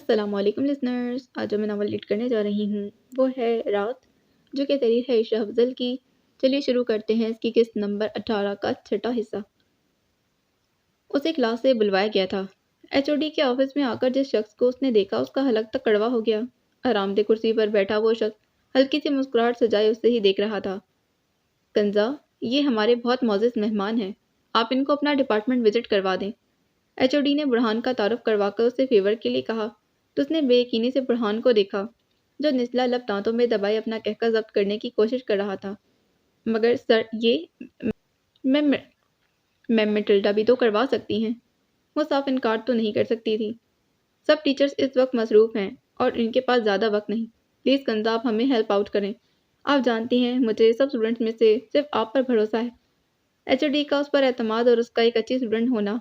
السلام علیکم لسنرز، آج جو میں ناول ریڈ کرنے جا رہی ہوں وہ ہے رات، جو کہ تحریر ہے عائشہ افضل کی۔ چلیے شروع کرتے ہیں اس کی قسط نمبر 18 کا چھٹا حصہ۔ اسے کلاس سے بلوایا گیا تھا۔ ایچ او ڈی کے آفس میں آ کر جس شخص کو اس نے دیکھا اس کا حلق تک کڑوا ہو گیا۔ آرام دہ کرسی پر بیٹھا وہ شخص ہلکی سی مسکراہٹ سجائے اسے ہی دیکھ رہا تھا۔ کنزا، یہ ہمارے بہت معزز مہمان ہیں، آپ ان کو اپنا ڈپارٹمنٹ وزٹ کروا دیں۔ ایچ او ڈی نے برہان کا تعارف کروا کر اسے فیور کے لیے کہا تو اس نے بے یقینی سے برہان کو دیکھا، جو نچلا لب دانتوں میں دبائے اپنا کہکہ ضبط کرنے کی کوشش کر رہا تھا۔ مگر سر، یہ میم میٹلڈا بھی تو کروا سکتی ہیں۔ وہ صاف انکار تو نہیں کر سکتی تھی۔ سب ٹیچرز اس وقت مصروف ہیں اور ان کے پاس زیادہ وقت نہیں۔ پلیز کنزا، آپ ہمیں ہیلپ آؤٹ کریں۔ آپ جانتی ہیں مجھے سب اسٹوڈنٹس میں سے صرف آپ پر بھروسہ ہے۔ ایچ او ڈی کا اس پر اعتماد اور اس کا ایک اچھی اسٹوڈنٹ ہونا،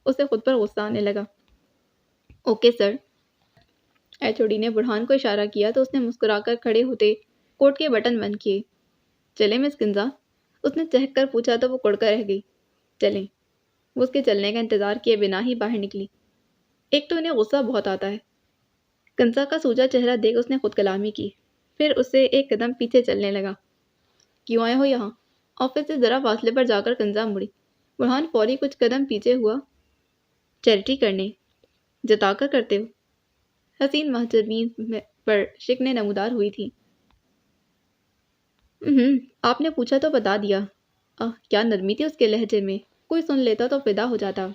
اسے خود پر غصہ آنے لگا۔ Okay sir. H O D نے برہان کو اشارہ کیا تو اس نے مسکرا کر کھڑے ہوتے کوٹ کے بٹن بند کیے۔ چلیں مس کنزا؟ اس نے چہک کر پوچھا تو وہ کڑ کر رہ گئی۔ چلیں۔ وہ اس کے چلنے کا انتظار کیے بنا ہی باہر نکلی۔ ایک تو انہیں غصہ بہت آتا ہے۔ کنزا کا سوجا چہرہ دیکھ اس نے خود کلامی کی، پھر اسے ایک قدم پیچھے چلنے لگا۔ کیوں آئے ہو یہاں؟ آفس سے ذرا فاصلے پر جا کر کنزا مڑی۔ برہان فوری کچھ قدم پیچھے ہوا۔ چیریٹی کرنے جتا کر کرتے ہو؟ حسین محجبین پر شکنیں نمودار ہوئی تھی۔ آپ نے پوچھا تو بتا دیا۔ کیا نرمی تھی اس کے لہجے میں، کوئی سن لیتا تو فدا ہو جاتا۔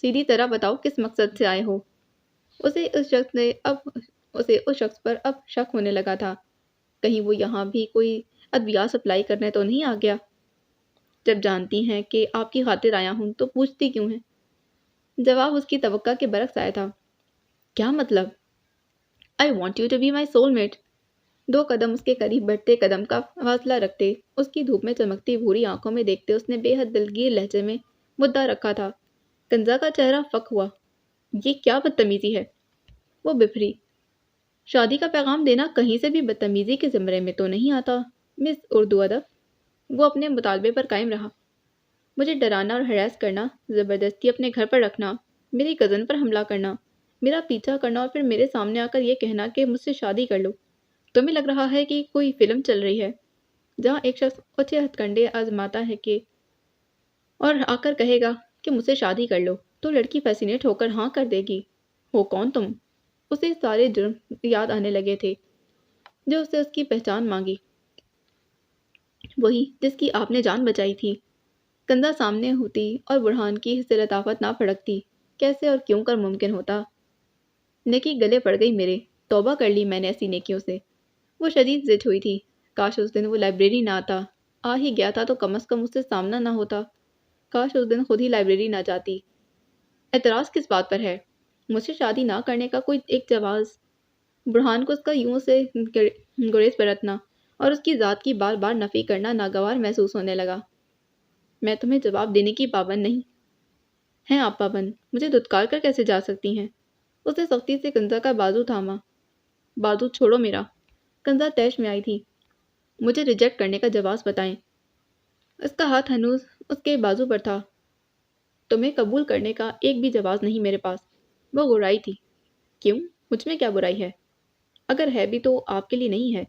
سیدھی طرح بتاؤ کس مقصد سے آئے ہو؟ اسے اس شخص پر اب شک ہونے لگا تھا۔ کہیں وہ یہاں بھی کوئی ادویات سپلائی کرنے تو نہیں آ گیا؟ جب جانتی ہیں کہ آپ کی خاطر آیا ہوں تو پوچھتی کیوں ہیں؟ جواب اس کی توقع کے برعکس آیا تھا۔ کیا مطلب؟ I want you to be my soulmate۔ 2 قدم اس کے قریب بڑھتے، قدم کا فاصلہ رکھتے، اس کی دھوپ میں چمکتی بھوری آنکھوں میں دیکھتے اس نے بے حد دلگیر لہجے میں مدعا رکھا تھا۔ کنزا کا چہرہ فک ہوا۔ یہ کیا بدتمیزی ہے؟ وہ بفری۔ شادی کا پیغام دینا کہیں سے بھی بدتمیزی کے زمرے میں تو نہیں آتا مس اردو ادب۔ وہ اپنے مطالبے پر قائم رہا۔ مجھے ڈرانا اور ہراس کرنا، زبردستی اپنے گھر پر رکھنا، میری کزن پر حملہ کرنا، میرا پیچھا کرنا اور پھر میرے سامنے آ کر یہ کہنا کہ مجھ سے شادی کر لو۔ تمہیں لگ رہا ہے کہ کوئی فلم چل رہی ہے جہاں ایک شخص اچھے ہتھ کنڈے آزماتا ہے کہ اور آ کر کہے گا کہ مجھ سے شادی کر لو تو لڑکی فیسینیٹ ہو کر ہاں کر دے گی۔ ہو کون تم؟ اسے سارے جرم یاد آنے لگے تھے جو اسے اس کی پہچان مانگی، وہی جس کی آپ نے جان بچائی تھی۔ کنزا سامنے ہوتی اور برہان کی حس لطافت نہ پھڑکتی، کیسے اور کیوں کر ممکن ہوتا؟ نیکی گلے پڑ گئی میرے، توبہ کر لی میں نے ایسی نیکیوں سے۔ وہ شدید ضد ہوئی تھی۔ کاش اس دن وہ لائبریری نہ آتا، آ ہی گیا تھا تو کم از کم اس سے سامنا نہ ہوتا۔ کاش اس دن خود ہی لائبریری نہ جاتی۔ اعتراض کس بات پر ہے؟ مجھ سے شادی نہ کرنے کا کوئی ایک جواز؟ برہان کو اس کا یوں سے گریز برتنا اور اس کی ذات کی بار بار نفی کرنا ناگوار محسوس ہونے لگا۔ میں تمہیں جواب دینے کی پابند نہیں۔ ہیں آپ پابند؟ مجھے دھتکار کر کیسے جا سکتی ہیں؟ اس نے سختی سے کنزا کا بازو تھاما۔ بازو چھوڑو میرا۔ کنزا طیش میں آئی تھی۔ مجھے ریجیکٹ کرنے کا جواز بتائیں۔ اس کا ہاتھ ہنوز اس کے بازو پر تھا۔ تمہیں قبول کرنے کا ایک بھی جواز نہیں میرے پاس۔ وہ گھبرائی تھی۔ کیوں؟ مجھ میں کیا برائی ہے؟ اگر ہے بھی تو آپ کے لیے نہیں ہے۔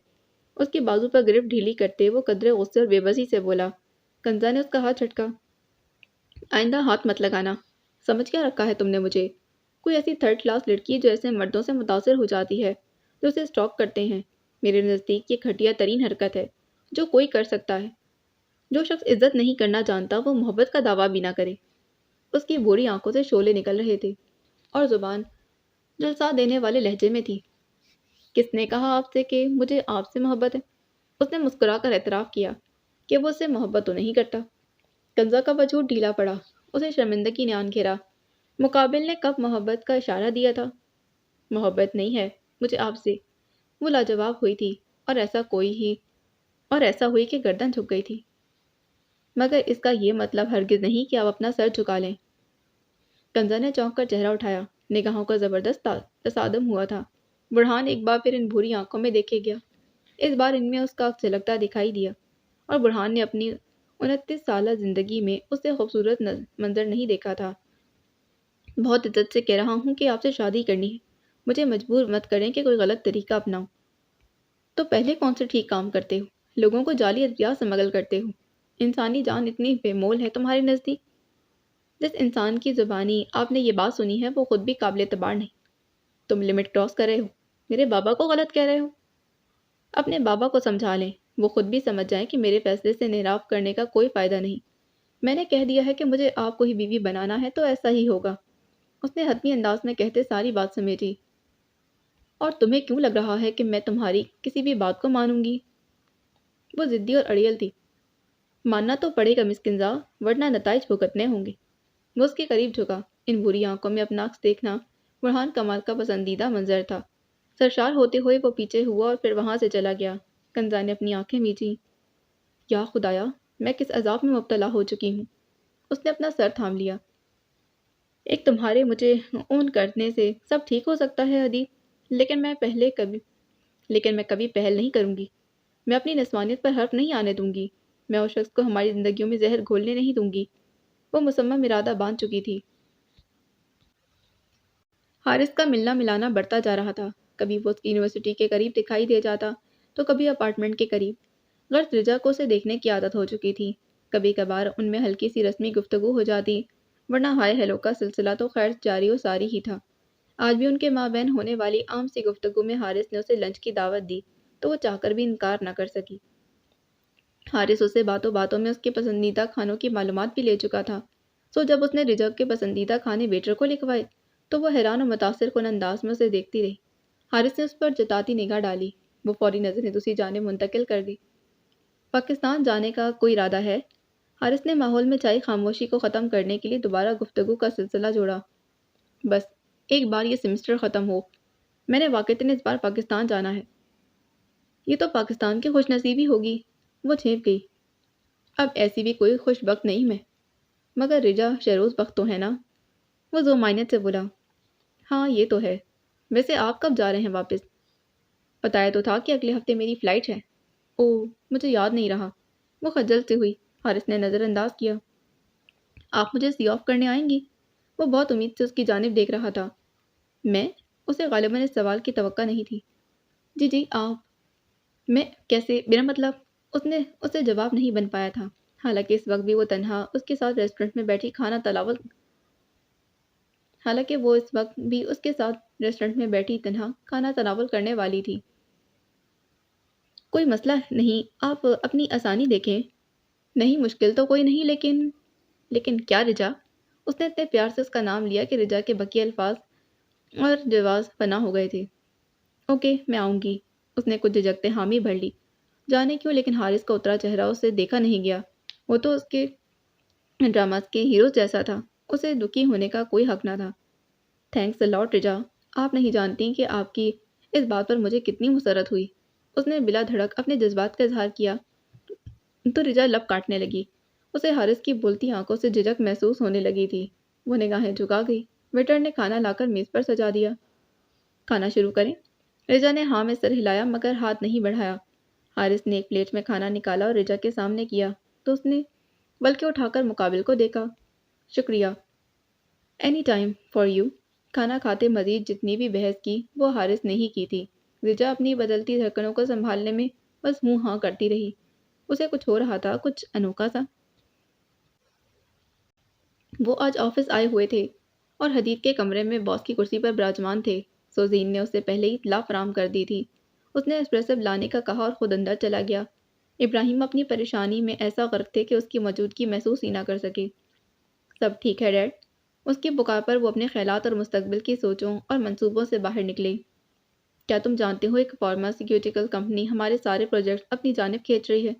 اس کے بازو پر گرفت ڈھیلی کرتے وہ قدرے غصے اور بے بسی سے بولا۔ کنزا نے اس کا ہاتھ جھٹکا۔ آئندہ ہاتھ مت لگانا۔ سمجھ کیا رکھا ہے تم نے مجھے؟ کوئی ایسی 3rd کلاس لڑکی جو ایسے مردوں سے متاثر ہو جاتی ہے جو اسے اسٹاک کرتے ہیں؟ میرے نزدیک یہ گھٹیا ترین حرکت ہے جو کوئی کر سکتا ہے۔ جو شخص عزت نہیں کرنا جانتا وہ محبت کا دعویٰ بھی نہ کرے۔ اس کی بوڑھی آنکھوں سے شعلے نکل رہے تھے اور زبان جلسا دینے والے لہجے میں تھی۔ کس نے کہا آپ سے کہ مجھے آپ سے محبت ہے؟ اس نے مسکرا کر اعتراف کیا کہ وہ اس سے محبت تو نہیں کرتا۔ کنزا کا وجود ڈھیلا پڑا، اسے شرمندگی نے آن گھیرا۔ مقابل نے کب محبت کا اشارہ دیا تھا؟ محبت نہیں ہے مجھے آپ سے۔ وہ لاجواب ہوئی تھی اور ایسا ہوئی کہ گردن جھک گئی تھی۔ مگر اس کا یہ مطلب ہرگز نہیں کہ آپ اپنا سر جھکا لیں۔ کنزا نے چونک کر چہرہ اٹھایا۔ نگاہوں کا زبردست تصادم ہوا تھا۔ برہان ایک بار پھر ان بھوری آنکھوں میں دیکھے گیا۔ اس بار ان میں اس کا جھلکتا دکھائی دیا اور برہان نے اپنی 29 سالہ زندگی میں اس سے خوبصورت منظر نہیں دیکھا تھا۔ بہت عزت سے کہہ رہا ہوں کہ آپ سے شادی کرنی ہے۔ مجھے مجبور مت کریں کہ کوئی غلط طریقہ اپناؤں۔ تو پہلے کون سے ٹھیک کام کرتے ہو؟ لوگوں کو جعلی ادویات سے مگل کرتے ہو۔ انسانی جان اتنی بے مول ہے تمہارے نزدیک؟ جس انسان کی زبانی آپ نے یہ بات سنی ہے وہ خود بھی قابل اعتبار نہیں۔ تم لمٹ کراس کر رہے ہو، میرے بابا کو غلط کہہ رہے ہو۔ اپنے بابا کو سمجھا لیں، وہ خود بھی سمجھ جائیں کہ میرے فیصلے سے انحراف کرنے کا کوئی فائدہ نہیں۔ میں نے کہہ دیا ہے کہ مجھے آپ کو ہی بیوی بنانا ہے تو ایسا ہی ہوگا۔ اس نے حتمی انداز میں کہتے ساری بات سمیٹی۔ اور تمہیں کیوں لگ رہا ہے کہ میں تمہاری کسی بھی بات کو مانوں گی؟ وہ ضدی اور اڑیل تھی۔ ماننا تو پڑے گا مسکنزا، ورنہ نتائج بھگتنے ہوں گے۔ وہ اس کے قریب جھکا۔ ان بری آنکھوں میں اپنا عکس دیکھنا برہان کمال کا پسندیدہ منظر تھا۔ سرشار ہوتے ہوئے وہ پیچھے ہوا اور پھر وہاں سے چلا گیا۔ کنزا نے اپنی آنکھیں میچیں۔ یا خدایا، میں کس عذاب میں مبتلا ہو چکی ہوں۔ اس نے اپنا سر تھام لیا۔ ایک تمہارے مجھے اون کرنے سے سب ٹھیک ہو سکتا ہے ادیب، لیکن میں کبھی پہل نہیں کروں گی۔ میں اپنی نسوانیت پر حرف نہیں آنے دوں گی۔ میں اس شخص کو ہماری زندگیوں میں زہر گھولنے نہیں دوں گی۔ وہ مصمم ارادہ باندھ چکی تھی۔ حارث کا ملنا ملانا بڑھتا جا رہا تھا۔ کبھی وہ اس کی یونیورسٹی کے قریب دکھائی دے جاتا تو کبھی اپارٹمنٹ کے قریب۔ غرض رجا کو اسے دیکھنے کی عادت ہو چکی تھی۔ کبھی کبھار ان میں ہلکی سی رسمی گفتگو ہو جاتی، ورنہ ہائے ہیلو کا سلسلہ تو خیر جاری و ساری ہی تھا۔ آج بھی ان کے مابین ہونے والی عام سی گفتگو میں حارث نے اسے لنچ کی دعوت دی تو وہ چاہ کر بھی انکار نہ کر سکی۔ حارث اسے باتوں باتوں میں اس کے پسندیدہ کھانوں کی معلومات بھی لے چکا تھا۔ سو جب اس نے رجا کے پسندیدہ کھانے ویٹر کو لکھوائے تو وہ حیران و متاثر کن انداز میں اسے دیکھتی رہی۔ حارث نے اس پر جتاتی نگاہ ڈالی۔ وہ فوری نظریں دوسری جانب منتقل کر دی۔ پاکستان جانے کا کوئی ارادہ ہے؟ حارث نے ماحول میں چھائی خاموشی کو ختم کرنے کے لیے دوبارہ گفتگو کا سلسلہ جوڑا۔ بس ایک بار یہ سیمسٹر ختم ہو، میں نے واقعتاً اس بار پاکستان جانا ہے۔ یہ تو پاکستان کی خوش نصیبی ہوگی۔ وہ چھینپ گئی۔ اب ایسی بھی کوئی خوش بخت نہیں میں، مگر رجا شہروز بخت تو ہے نا؟ وہ ذو معنیت سے بولا۔ ہاں یہ تو ہے۔ ویسے آپ کب جا رہے ہیں واپس؟ بتایا تو تھا کہ اگلے ہفتے میری فلائٹ ہے۔ اوہ مجھے یاد نہیں رہا۔ وہ خجل سے ہوئی۔ حارث نے نظر انداز کیا۔ آپ مجھے سی آف کرنے آئیں گی؟ وہ بہت امید سے اس کی جانب دیکھ رہا تھا۔ میں؟ اسے غالباً اس سوال کی توقع نہیں تھی۔ جی آپ۔ میں کیسے؟ بنا مطلب؟ اس نے اسے جواب نہیں بن پایا تھا، حالانکہ اس وقت بھی وہ تنہا اس کے ساتھ ریسٹورنٹ میں بیٹھی تنہا کھانا تناول کرنے والی تھی۔ کوئی مسئلہ نہیں، آپ اپنی آسانی دیکھیں۔ نہیں مشکل تو کوئی نہیں، لیکن کیا رجا؟ اس نے اتنے پیار سے اس کا نام لیا کہ رجا کے بقیہ الفاظ اور جواز پناہ ہو گئے تھے۔ اوکے میں آؤں گی۔ اس نے کچھ جھجکتے حامی بھر لی۔ جانے کیوں، لیکن حارث کا اترا چہرہ اسے دیکھا نہیں گیا۔ وہ تو اس کے ڈراماز کے ہیروز جیسا تھا، اسے دکھی ہونے کا کوئی حق نہ تھا۔ تھینکس اے لاٹ رجا، آپ نہیں جانتی کہ آپ کی اس بات پر مجھے کتنی مسرت ہوئی۔ اس نے بلا دھڑک اپنے جذبات کا اظہار کیا تو رجا لب کاٹنے لگی۔ اسے حارث کی بولتی آنکھوں سے جھجک محسوس ہونے لگی تھی۔ وہ نگاہیں جھکا گئی۔ ویٹر نے کھانا لا کر میز پر سجا دیا۔ کھانا شروع کریں؟ رجا نے ہاں میں سر ہلایا مگر ہاتھ نہیں بڑھایا۔ حارث نے ایک پلیٹ میں کھانا نکالا اور رجا کے سامنے کیا تو اس نے بلکہ اٹھا کر مقابل کو دیکھا۔ شکریہ۔ Any time for you. کھانا کھاتے مزید جتنی بھی بحث کی وہ حارث نے ہی کی تھی۔ رجا اپنی بدلتی دھڑکنوں کو سنبھالنے میں بس ہوں ہاں کرتی رہی۔ اسے کچھ ہو رہا تھا، کچھ انوکھا سا۔ وہ آج آفس آئے ہوئے تھے اور حدید کے کمرے میں باس کی کرسی پر براجمان تھے۔ سوزین نے اسے پہلے ہی اطلاع فراہم کر دی تھی۔ اس نے ایسپریسو لانے کا کہا اور خود اندر چلا گیا۔ ابراہیم اپنی پریشانی میں ایسا غرق تھے کہ اس کی موجودگی محسوس ہی نہ کر سکے۔ سب ٹھیک ہے ڈیڈ؟ اس کی پکار پر وہ اپنے خیالات اور مستقبل کی سوچوں اور منصوبوں سے باہر نکلے۔ کیا تم جانتے ہو ایک فارماسیوٹیکل کمپنی ہمارے سارے پروجیکٹ اپنی جانب کھینچ رہی ہے؟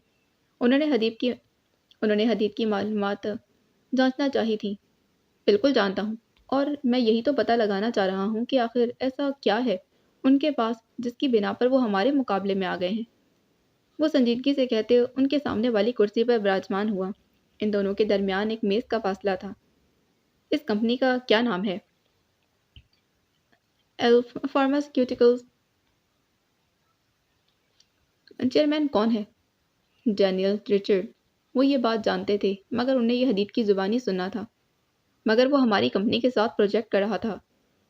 انہوں نے حدید کی معلومات جانچنا چاہی تھی۔ بالکل جانتا ہوں، اور میں یہی تو پتہ لگانا چاہ رہا ہوں کہ آخر ایسا کیا ہے ان کے پاس جس کی بنا پر وہ ہمارے مقابلے میں آ گئے ہیں۔ وہ سنجیدگی سے کہتے ان کے سامنے والی کرسی پر براجمان ہوا۔ ان دونوں کے درمیان ایک میز کا فاصلہ تھا۔ اس کمپنی کا کیا نام ہے؟ ایلف فارماسیوٹیکلز۔ چیئرمین کون ہے؟ Daniel Richard. وہ یہ بات جانتے تھے مگر انہیں یہ حدید کی زبانی سننا تھا۔ مگر وہ ہماری کمپنی کے ساتھ پروجیکٹ کر رہا تھا۔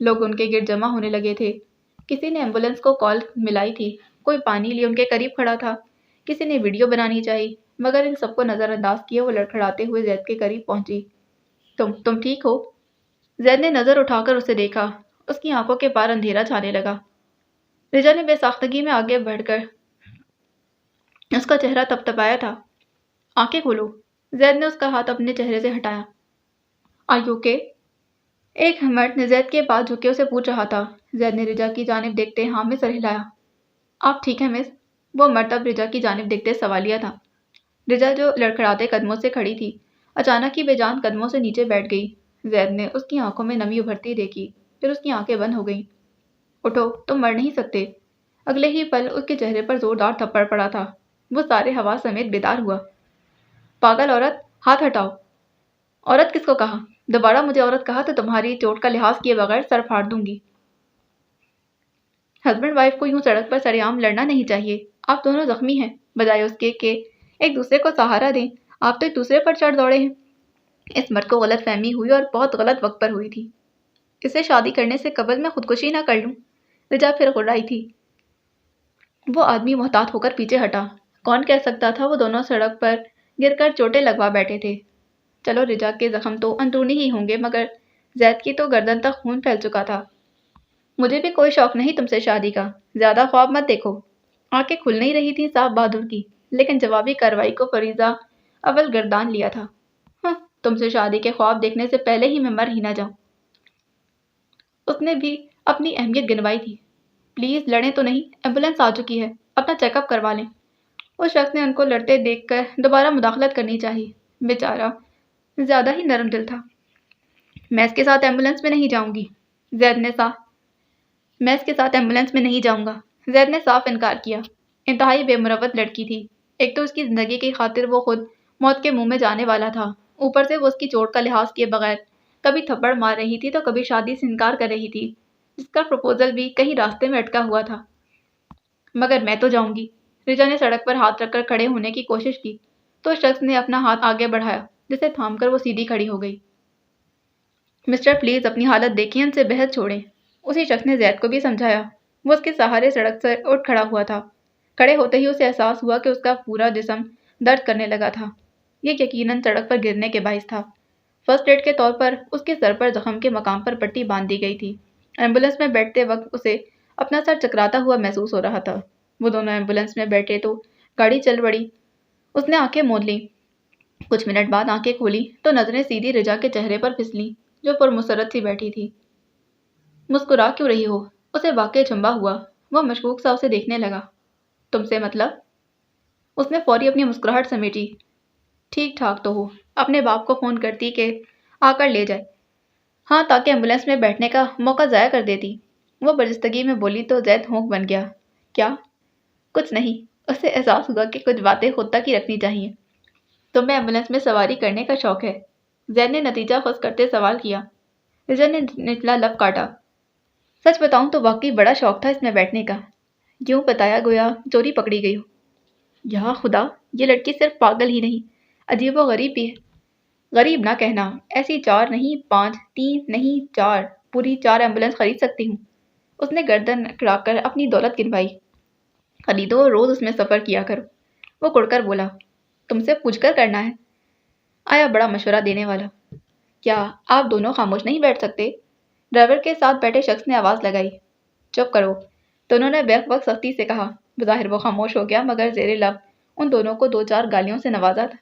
لوگ ان کے گرد جمع ہونے لگے تھے۔ کسی نے ایمبولینس کو کال ملائی تھی، کوئی پانی لیے ان کے قریب کھڑا تھا، کسی نے ویڈیو بنانی چاہی، مگر ان سب کو نظر انداز کیے وہ لڑکھڑاتے ہوئے زید کے قریب پہنچی۔ تم ٹھیک ہو؟ زید نے نظر اٹھا کر اسے دیکھا۔ اس کی آنکھوں کے پار اندھیرا چھانے لگا۔ رجا نے بے ساختگی میں آگے بڑھ کر اس کا چہرہ تپتپایا تھا۔ آنکھیں کھولو۔ زید نے اس کا ہاتھ اپنے چہرے سے ہٹایا۔ Are you okay? ایک مرد نے زید کے پاس جھکے اسے پوچھ رہا تھا۔ زید نے رجا کی جانب دیکھتے ہاں میں سر ہلایا۔ آپ ٹھیک ہیں مس؟ وہ مرد اب رجا کی جانب دیکھتے سوالیہ تھا۔ رجا جو لڑکھڑاتے قدموں سے کھڑی تھی اچانک ہی بے جان قدموں سے نیچے بیٹھ گئی۔ زید نے اس کی آنکھوں میں نمی ابھرتی دیکھی، پھر اس کی آنکھیں بند ہو گئیں۔ اٹھو، تم مر نہیں سکتے۔ اگلے ہی پل اس کے چہرے پر زوردار تھپڑ پڑا تھا۔ وہ سارے حواس سمیت بیدار ہوا۔ پاگل عورت، ہاتھ ہٹاؤ۔ عورت کس کو کہا؟ دوبارہ مجھے عورت کہا تو تمہاری چوٹ کا لحاظ کیے بغیر سر پھاڑ دوں گی۔ ہسبینڈ وائف کو یوں سڑک پر سرے عام لڑنا نہیں چاہیے۔ آپ دونوں زخمی ہیں، بجائے اس کے کہ ایک دوسرے کو سہارا دیں آپ تو ایک دوسرے پر چڑھ دوڑے ہیں۔ اس مرد کو غلط فہمی ہوئی اور بہت غلط وقت پر ہوئی تھی۔ اسے شادی کرنے سے قبل میں خودکشی نہ کر لوں۔ رجا پھر غرائی تھی۔ وہ آدمی محتاط ہو کر پیچھے ہٹا۔ کون کہہ سکتا تھا وہ دونوں سڑک پر گر کر چوٹیں لگوا بیٹھے تھے۔ چلو رجا کے زخم تو اندرونی ہی ہوں گے، مگر زید کی تو گردن تک خون پھیل چکا تھا۔ مجھے بھی کوئی شوق نہیں تم سے شادی کا، زیادہ خواب مت دیکھو۔ آنکھیں کھل نہیں رہی تھیں صاحب بہادر کی، لیکن جوابی کارروائی کو فریضہ اول گردان لیا تھا۔ ہاں، تم سے شادی کے خواب دیکھنے سے پہلے ہی میں مر ہی نہ جاؤں۔ اس نے بھی اپنی اہمیت گنوائی تھی۔ پلیز لڑیں تو نہیں، ایمبولینس آ چکی ہے، اپنا چیک اپ کروا لیں۔ اس شخص نے ان کو لڑتے دیکھ کر دوبارہ مداخلت کرنی چاہی۔ بیچارہ زیادہ ہی نرم دل تھا۔ میں اس کے ساتھ ایمبولینس میں نہیں جاؤں گی، میں اس کے ساتھ ایمبولینس میں نہیں جاؤں گا۔ زید نے صاف انکار کیا۔ انتہائی بے مروت لڑکی تھی۔ ایک تو اس کی زندگی کی خاطر وہ خود موت کے منہ میں جانے والا تھا، اوپر سے وہ اس کی چوٹ کا لحاظ کیے بغیر کبھی تھپڑ مار رہی تھی تو کبھی شادی سے انکار کر رہی تھی، جس کا پروپوزل بھی کہیں راستے میں اٹکا ہوا تھا۔ مگر میں تو جاؤں گی۔ رجا نے سڑک پر ہاتھ رکھ کر کھڑے ہونے کی کوشش کی تو اس شخص نے اپنا ہاتھ آگے بڑھایا، جسے تھام کر وہ سیدھی کھڑی ہو گئی۔ مسٹر پلیز اپنی حالت دیکھیں، ان سے بحث چھوڑیں۔ اسی شخص نے زید کو بھی سمجھایا۔ وہ اس کے سہارے سڑک سے اٹھ کھڑا ہوا تھا۔ کھڑے ہوتے ہی اسے احساس ہوا کہ اس کا پورا جسم درد کرنے لگا تھا۔ یہ یقیناً سڑک پر گرنے کے باعث تھا۔ فرسٹ ایڈ کے طور پر اس کے سر پر زخم کے مقام پر پٹی باندھ دی گئی تھی۔ ایمبولینس میں بیٹھتے وقت اسے اپنا سر چکراتا ہوا محسوس ہو رہا تھا۔ وہ دونوں ایمبولینس میں بیٹھے تو گاڑی چل پڑی۔ اس نے آنکھیں موند لیں۔ کچھ منٹ بعد آنکھیں کھولی تو نظریں سیدھی رجا کے چہرے پر پھسلیں، جو پرمسرت سی بیٹھی تھی۔ مسکرا کیوں رہی ہو؟ اسے واقعی چنبا ہوا۔ وہ مشکوک سا اسے دیکھنے لگا۔ تم سے مطلب؟ اس نے فوری اپنی مسکراہٹ سمیٹی۔ ٹھیک ٹھاک تو ہو، اپنے باپ کو فون کرتی کہ آ کر لے جائے۔ ہاں، تاکہ ایمبولینس میں بیٹھنے کا موقع ضائع کر دیتی۔ وہ برجستگی میں بولی تو زید ہونک بن گیا۔ کیا؟ کچھ نہیں۔ اسے احساس ہوا کہ کچھ باتیں خود تک ہی رکھنی چاہیے۔ تمہیں ایمبولینس میں سواری کرنے کا شوق ہے؟ زید نے نتیجہ خوش کرتے سوال کیا۔ رجا نے نچلا لب کاٹا۔ سچ بتاؤں تو واقعی بڑا شوق تھا اس میں بیٹھنے کا۔ یوں بتایا گویا چوری پکڑی گئی ہو۔ یا خدا، یہ لڑکی صرف پاگل ہی نہیں، عجیب و غریب بھی ہے۔ غریب نہ کہنا، ایسی 4 نہیں 5، 3 نہیں 4، پوری 4 ایمبولینس خرید سکتی ہوں۔ اس نے گردن کڑا کر اپنی دولت گنوائی۔ خریدو، روز اس میں سفر کیا کرو۔ وہ کڑ کر بولا۔ تم سے پوچھ کر کرنا ہے؟ آیا بڑا مشورہ دینے والا۔ کیا آپ دونوں خاموش نہیں بیٹھ سکتے؟ ڈرائیور کے ساتھ بیٹھے شخص نے آواز لگائی۔ چپ کرو، دونوں نے بیک وقت سختی سے کہا۔ بظاہر وہ خاموش ہو گیا، مگر زیر لب ان دونوں کو 2-4 گالیوں سے نوازا تھا۔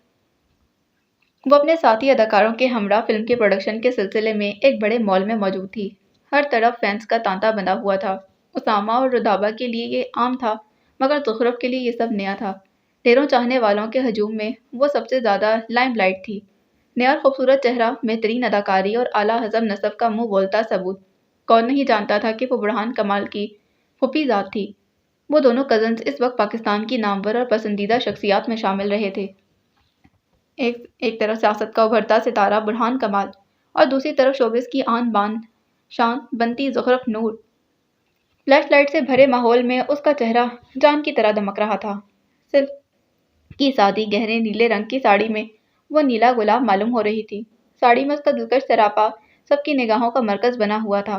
وہ اپنے ساتھی اداکاروں کے ہمراہ فلم کے پروڈکشن کے سلسلے میں ایک بڑے مال میں موجود تھی۔ ہر طرف فینس کا تانتا بندھا ہوا تھا۔ اسامہ اور رودابا کے لیے یہ عام تھا، مگر زخرف کے لیے یہ سب نیا تھا۔ ڈھیروں چاہنے والوں کے ہجوم میں وہ سب سے زیادہ لائم لائٹ تھی۔ نیا اور خوبصورت چہرہ، بہترین اداکاری اور اعلیٰ حزب نسب کا منہ بولتا ثبوت۔ کون نہیں جانتا تھا کہ وہ برہان کمال کی پھوپھی ذات تھی۔ وہ دونوں کزنز اس وقت پاکستان کی نامور اور پسندیدہ شخصیات میں شامل رہے تھے۔ ایک طرف سیاست کا ابھرتا ستارہ برہان کمال اور دوسری طرف شوبز کی آن بان شان بنتی زخرف نور۔ فلیش لائٹ سے بھرے ماحول میں اس کا چہرہ جان کی طرح دمک رہا تھا۔ سلک کی سادی گہرے نیلے رنگ کی ساڑی میں وہ نیلا گلاب معلوم ہو رہی تھی۔ ساڑی میں اس کا دلکش سراپا سب کی نگاہوں کا مرکز بنا ہوا تھا۔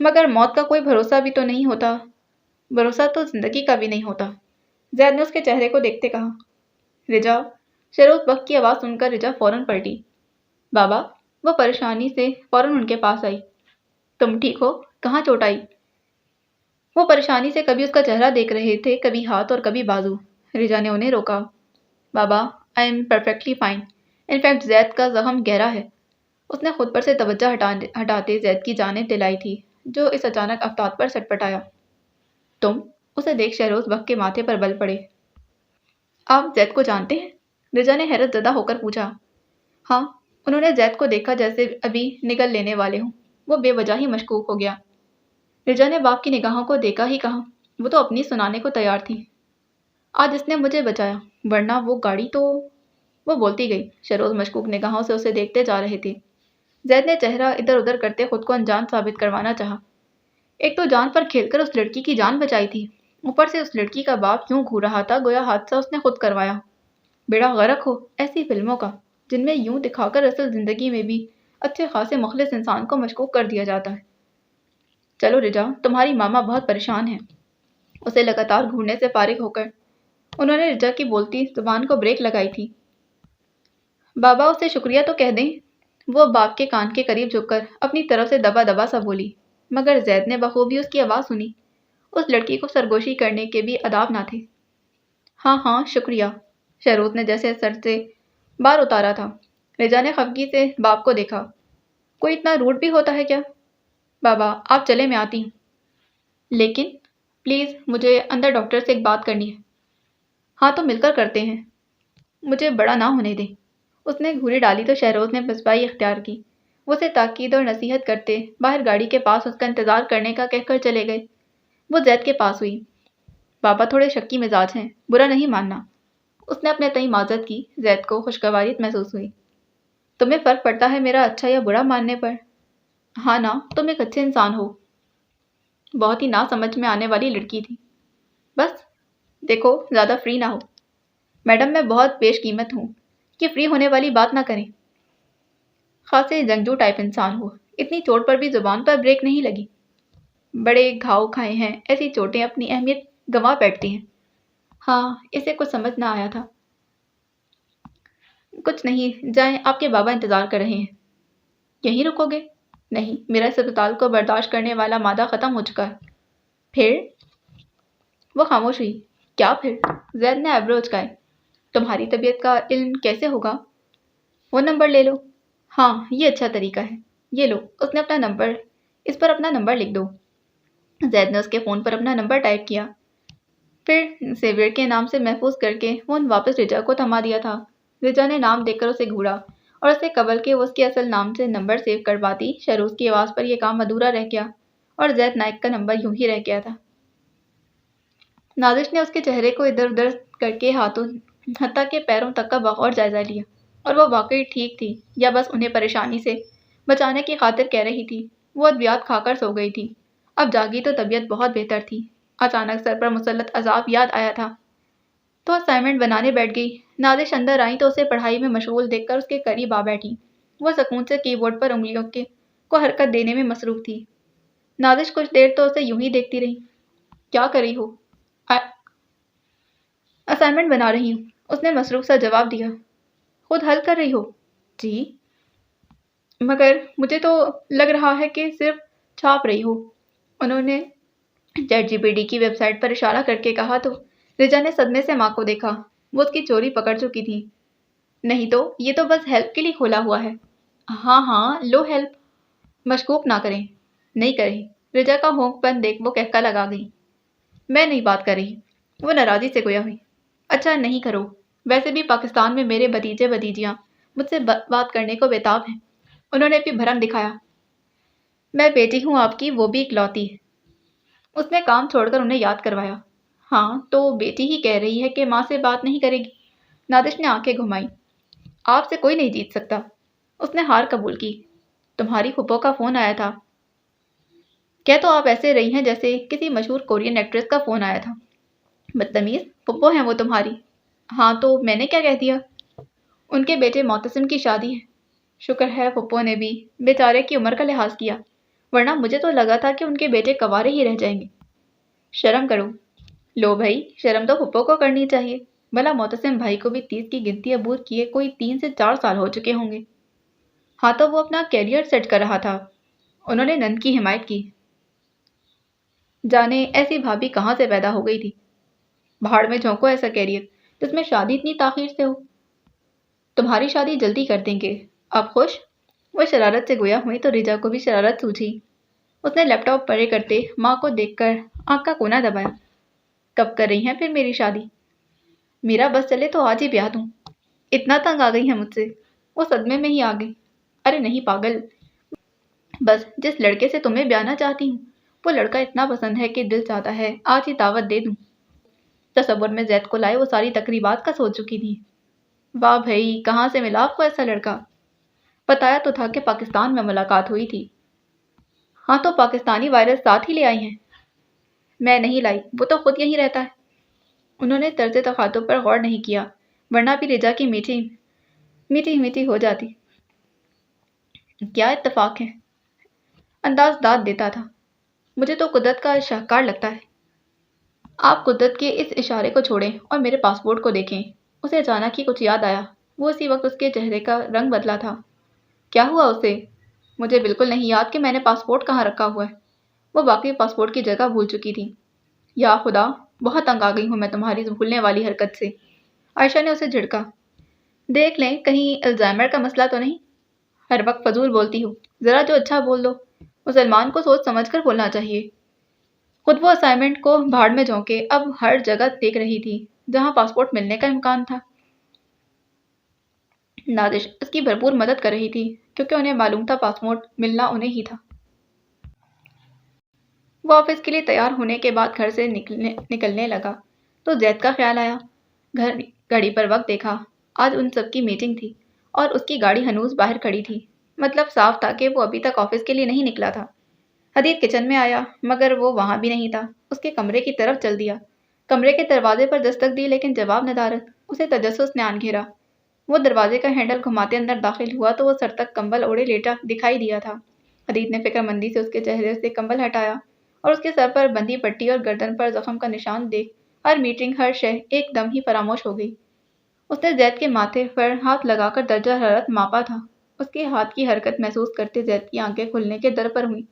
مگر موت کا کوئی بھروسہ بھی تو نہیں ہوتا۔ بھروسہ تو زندگی کا بھی نہیں ہوتا، زید نے اس کے چہرے کو دیکھتے کہا۔ رجا، شروز بخت کی آواز سن کر رجا فوراً پلٹی۔ بابا، وہ پریشانی سے فوراً ان کے پاس آئی۔ تم ٹھیک ہو؟ کہاں چوٹ آئی؟ وہ پریشانی سے کبھی اس کا چہرہ دیکھ رہے تھے، کبھی ہاتھ اور کبھی بازو۔ رجا نے انہیں روکا۔ بابا، I am perfectly fine, in fact Zaid کا زخم گہرا ہے۔ اس نے خود پر سے توجہ ہٹاتے زید کی جانب دلائی تھی، جو اس اچانک افتاد پر سٹ پٹایا۔ تم؟ اسے دیکھ شہروز بخت کے ماتھے پر بل پڑے۔ آپ زید کو جانتے ہیں؟ رجا نے حیرت زدہ ہو کر پوچھا۔ ہاں، انہوں نے زید کو دیکھا جیسے ابھی نگل لینے والے ہوں۔ وہ بے وجہ ہی مشکوک ہو گیا۔ رجا نے باپ کی نگاہوں کو دیکھا ہی کہا، وہ تو اپنی سنانے کو تیار تھی۔ آج اس نے مجھے بچایا، ورنہ وہ گاڑی تو… وہ بولتی گئی۔ شہروز مشکوک نگاہوں سے اسے دیکھتے جا رہے تھے۔ زید نے چہرہ ادھر ادھر کرتے خود کو انجان ثابت کروانا چاہا۔ ایک تو جان پر کھیل کر اس لڑکی کی جان بچائی تھی، اوپر سے اس لڑکی کا باپ یوں گھور رہا تھا گویا حادثہ اس نے خود کروایا۔ بیڑا غرق ہو ایسی فلموں کا، جن میں یوں دکھا کر اصل زندگی میں بھی اچھے خاصے مخلص انسان کو مشکوک کر دیا جاتا ہے۔ چلو رجا، تمہاری ماما بہت پریشان ہیں۔ اسے لگاتار گھورنے سے فارغ ہو کر انہوں نے رجا کی بولتی زبان کو بریک لگائی تھی۔ بابا، اسے شکریہ تو کہہ دیں۔ وہ باپ کے کان کے قریب جھک کر اپنی طرف سے دبا دبا سا بولی، مگر زید نے بخوبی اس کی آواز سنی۔ اس لڑکی کو سرگوشی کرنے کے بھی آداب نہ تھے۔ ہاں ہاں، شکریہ، شہروز نے جیسے سر سے بار اتارا تھا۔ رجا نے خفگی سے باپ کو دیکھا۔ کوئی اتنا روڈ بھی ہوتا ہے کیا؟ بابا، آپ چلے، میں آتی ہوں۔ لیکن پلیز، مجھے اندر ڈاکٹر سے ایک بات کرنی ہے۔ ہاں تو مل کر کرتے ہیں، مجھے بڑا نہ ہونے دیں۔ اس نے گھوری ڈالی تو شہروز نے پسپائی اختیار کی۔ وہ اسے تاکید اور نصیحت کرتے باہر گاڑی کے پاس اس کا انتظار کرنے کا کہہ کر چلے گئے۔ وہ زید کے پاس ہوئی۔ بابا تھوڑے شکی مزاج ہیں، برا نہیں ماننا۔ اس نے اپنے تئیں معذرت کی۔ زید کو خوشگواریت محسوس ہوئی۔ تمہیں فرق پڑتا ہے میرا اچھا یا برا ماننے پر؟ ہاں نا، تم ایک اچھے انسان ہو۔ بہت ہی نہ سمجھ میں آنے والی لڑکی تھی۔ بس دیکھو، زیادہ فری نہ ہو۔ میڈم، میں بہت بیش قیمت ہوں، کہ فری ہونے والی بات نہ کریں۔ خاصے جنگجو ٹائپ انسان ہو، اتنی چوٹ پر بھی زبان پر بریک نہیں لگی۔ بڑے گھاؤ کھائے ہیں، ایسی چوٹیں اپنی اہمیت گنوا بیٹھتی ہیں۔ ہاں، اسے کچھ سمجھ نہ آیا تھا۔ کچھ نہیں، جائیں، آپ کے بابا انتظار کر رہے ہیں۔ یہیں رکو گے؟ نہیں، میرا اس اسپتال کو برداشت کرنے والا مادہ ختم ہو چکا ہے۔ پھر؟ وہ خاموش ہوئی۔ کیا پھر؟ زید نے ایبرو اچکائے۔ تمہاری طبیعت کا علم کیسے ہوگا؟ وہ نمبر لے لو۔ ہاں، یہ اچھا طریقہ ہے۔ یہ لو، اس نے اپنا نمبر، اس پر اپنا نمبر لکھ دو۔ زید نے اس کے فون پر اپنا نمبر ٹائپ کیا، پھر سیویئر کے نام سے محفوظ کر کے فون واپس رجا کو تھما دیا تھا۔ رجا نے نام دیکھ کر اسے گھورا اور اسے قبل کے وہ اس کے اصل نام سے نمبر سیو کر پاتی۔ شہروز کی آواز پر یہ کام ادھورا رہ گیا اور زید نائک کا نمبر یوں ہی رہ گیا تھا۔ نازش نے اس کے چہرے کو ادھر ادھر کر کے ہاتھوں حتیٰ کہ پیروں تک کا بغور جائزہ لیا، اور وہ واقعی ٹھیک تھی یا بس انہیں پریشانی سے بچانے کی خاطر کہہ رہی تھی۔ وہ ادویات کھا کر سو گئی تھی، اب جاگی تو طبیعت بہت بہتر تھی۔ اچانک سر پر مسلط عذاب یاد آیا تھا تو اسائنمنٹ بنانے بیٹھ گئی۔ نازش اندر آئیں تو اسے پڑھائی میں مشغول دیکھ کر اس کے قریب آ بیٹھی۔ وہ سکون سے کی بورڈ پر انگلیوں کو حرکت دینے میں مصروف تھی۔ نازش کچھ دیر تو اسے یوں ہی دیکھتی رہی۔ کیا کر رہی ہو؟ اسائنمنٹ بنا رہی ہوں، اس نے مصروف سا جواب دیا۔ خود حل کر رہی ہو؟ جی، مگر مجھے تو لگ رہا ہے کہ صرف چھاپ رہی ہو۔ انہوں نے چیٹ جی پی ٹی کی ویب سائٹ پر اشارہ کر کے کہا تو رجا نے صدمے سے ماں کو دیکھا۔ وہ اس کی چوری پکڑ چکی تھی۔ نہیں تو، یہ تو بس ہیلپ کے لیے کھولا ہوا ہے۔ ہاں ہاں، لو ہیلپ۔ مشکوک نہ کریں۔ نہیں کریں۔ رجا کا ہونک بند دیکھ وہ کہکا لگا گئی۔ میں نہیں بات کر رہی۔ وہ ناراضی سے گویا ہوئی۔ اچھا نہیں کرو، ویسے بھی پاکستان میں میرے بھتیجے بھتیجیاں مجھ سے بات کرنے کو بےتاب ہیں۔ انہوں نے بھی بھرم دکھایا۔ میں بیٹی ہوں آپ کی، وہ بھی اکلوتی۔ اس نے کام چھوڑ کر انہیں یاد کروایا۔ ہاں تو بیٹی ہی کہہ رہی ہے کہ ماں سے بات نہیں کرے گی۔ نادش نے آنکھیں گھمائی۔ آپ سے کوئی نہیں جیت سکتا۔ اس نے ہار قبول کی۔ تمہاری پھپھو کا فون آیا تھا۔ کہہ تو آپ ایسے رہی ہیں جیسے کسی مشہور کورین ایکٹریس کا فون آیا تھا۔ بدتمیز، پھپھو ہیں وہ تمہاری۔ ہاں تو میں نے کیا کہہ دیا؟ ان کے بیٹے معتصم کی شادی ہے۔ شکر ہے پھپھو نے بھی بیچارے کی عمر کا لحاظ کیا۔ ورنہ مجھے تو لگا تھا کہ ان کے بیٹے کنوارے ہی رہ جائیں گے۔ شرم کرو۔ لو بھائی، شرم تو پھپھو کو کرنی چاہیے۔ بھلا معتصم بھائی کو بھی 30 کی گنتی عبور کیے کوئی 3 سے 4 سال ہو چکے ہوں گے۔ ہاں تو وہ اپنا کیریئر سیٹ کر رہا تھا، انہوں نے نند کی حمایت کی۔ جانے ایسی بھابھی کہاں سے پیدا ہو گئی تھی؟ بھاڑ میں جھونکو ایسا کیریئر جس میں شادی اتنی تاخیر سے ہو۔ تمہاری شادی جلدی کر دیں گے، اب خوش؟ وہ شرارت سے گویا ہوئی تو ریجا کو بھی شرارت سوجھی۔ اس نے لیپ ٹاپ پرے کرتے ماں کو دیکھ کر آنکھ کا کونا دبایا۔ کب کر رہی ہیں پھر میری شادی؟ میرا بس چلے تو آج ہی بیاہ دوں۔ اتنا تنگ آ گئی ہیں مجھ سے؟ وہ صدمے میں ہی آ گئی۔ ارے نہیں پاگل، بس جس لڑکے سے تمہیں بیاہنا چاہتی ہوں وہ لڑکا اتنا پسند ہے کہ دل چاہتا ہے آج ہی دعوت دے دوں۔ تصور میں زید کو لائے وہ ساری تقریبات کا سوچ چکی تھی۔ واہ بھائی، کہاں سے ملا آپ کو ایسا لڑکا؟ بتایا تو تھا کہ پاکستان میں ملاقات ہوئی تھی۔ ہاں تو پاکستانی وائرس ساتھ ہی لے آئی ہیں؟ میں نہیں لائی، وہ تو خود یہیں رہتا ہے۔ انہوں نے طرز تخاطب پر غور نہیں کیا، ورنہ بھی رجا کی میٹھی میٹھی ہو جاتی۔ کیا اتفاق ہے؟ انداز داد دیتا تھا۔ مجھے تو قدرت کا شاہکار لگتا ہے۔ آپ قدرت کے اس اشارے کو چھوڑیں اور میرے پاسپورٹ کو دیکھیں۔ اسے اچانک ہی کچھ یاد آیا۔ وہ اسی وقت اس کے چہرے کا رنگ بدلا تھا۔ کیا ہوا اسے؟ مجھے بالکل نہیں یاد کہ میں نے پاسپورٹ کہاں رکھا ہوا ہے۔ وہ واقعی پاسپورٹ کی جگہ بھول چکی تھی۔ یا خدا، بہت تنگ آ گئی ہوں میں تمہاری بھولنے والی حرکت سے۔ عائشہ نے اسے جھڑکا۔ دیکھ لیں کہیں الزائمر کا مسئلہ تو نہیں؟ ہر وقت فضول بولتی ہو، ذرا جو اچھا بول دو۔ مسلمان کو سوچ سمجھ کر بولنا چاہیے۔ خود وہ اسائنمنٹ کو بھاڑ میں جھونکے اب ہر جگہ دیکھ رہی تھی جہاں پاسپورٹ ملنے کا امکان تھا۔ نازش اس کی بھرپور مدد کر رہی تھی کیونکہ انہیں معلوم تھا پاسپورٹ ملنا انہیں ہی تھا۔ وہ آفس کے لیے تیار ہونے کے بعد گھر سے نکلنے لگا تو زید کا خیال آیا۔ گھڑی پر وقت دیکھا، آج ان سب کی میٹنگ تھی اور اس کی گاڑی ہنوز باہر کھڑی تھی۔ مطلب صاف تھا کہ وہ ابھی تک آفس کے لیے نہیں نکلا تھا۔ حدید کچن میں آیا مگر وہ وہاں بھی نہیں تھا۔ اس کے کمرے کی طرف چل دیا، کمرے کے دروازے پر دستک دی لیکن جواب ندارت۔ اسے تجسس نے آن گھیرا۔ وہ دروازے کا ہینڈل گھماتے اندر داخل ہوا تو وہ سر تک کمبل اوڑھے لیٹا دکھائی دیا تھا۔ حدید نے فکر مندی سے اس کے چہرے سے کمبل ہٹایا اور اس کے سر پر بندھی پٹی اور گردن پر زخم کا نشان دیکھ ہر میٹنگ ہر شے ایک دم ہی فراموش ہو گئی۔ اس نے زید کے ماتھے پر ہاتھ لگا کر درجہ حرارت ماپا تھا۔ اس کے ہاتھ کی حرکت محسوس کرتے زید کی آنکھیں کھلنے کے در پر ہوئیں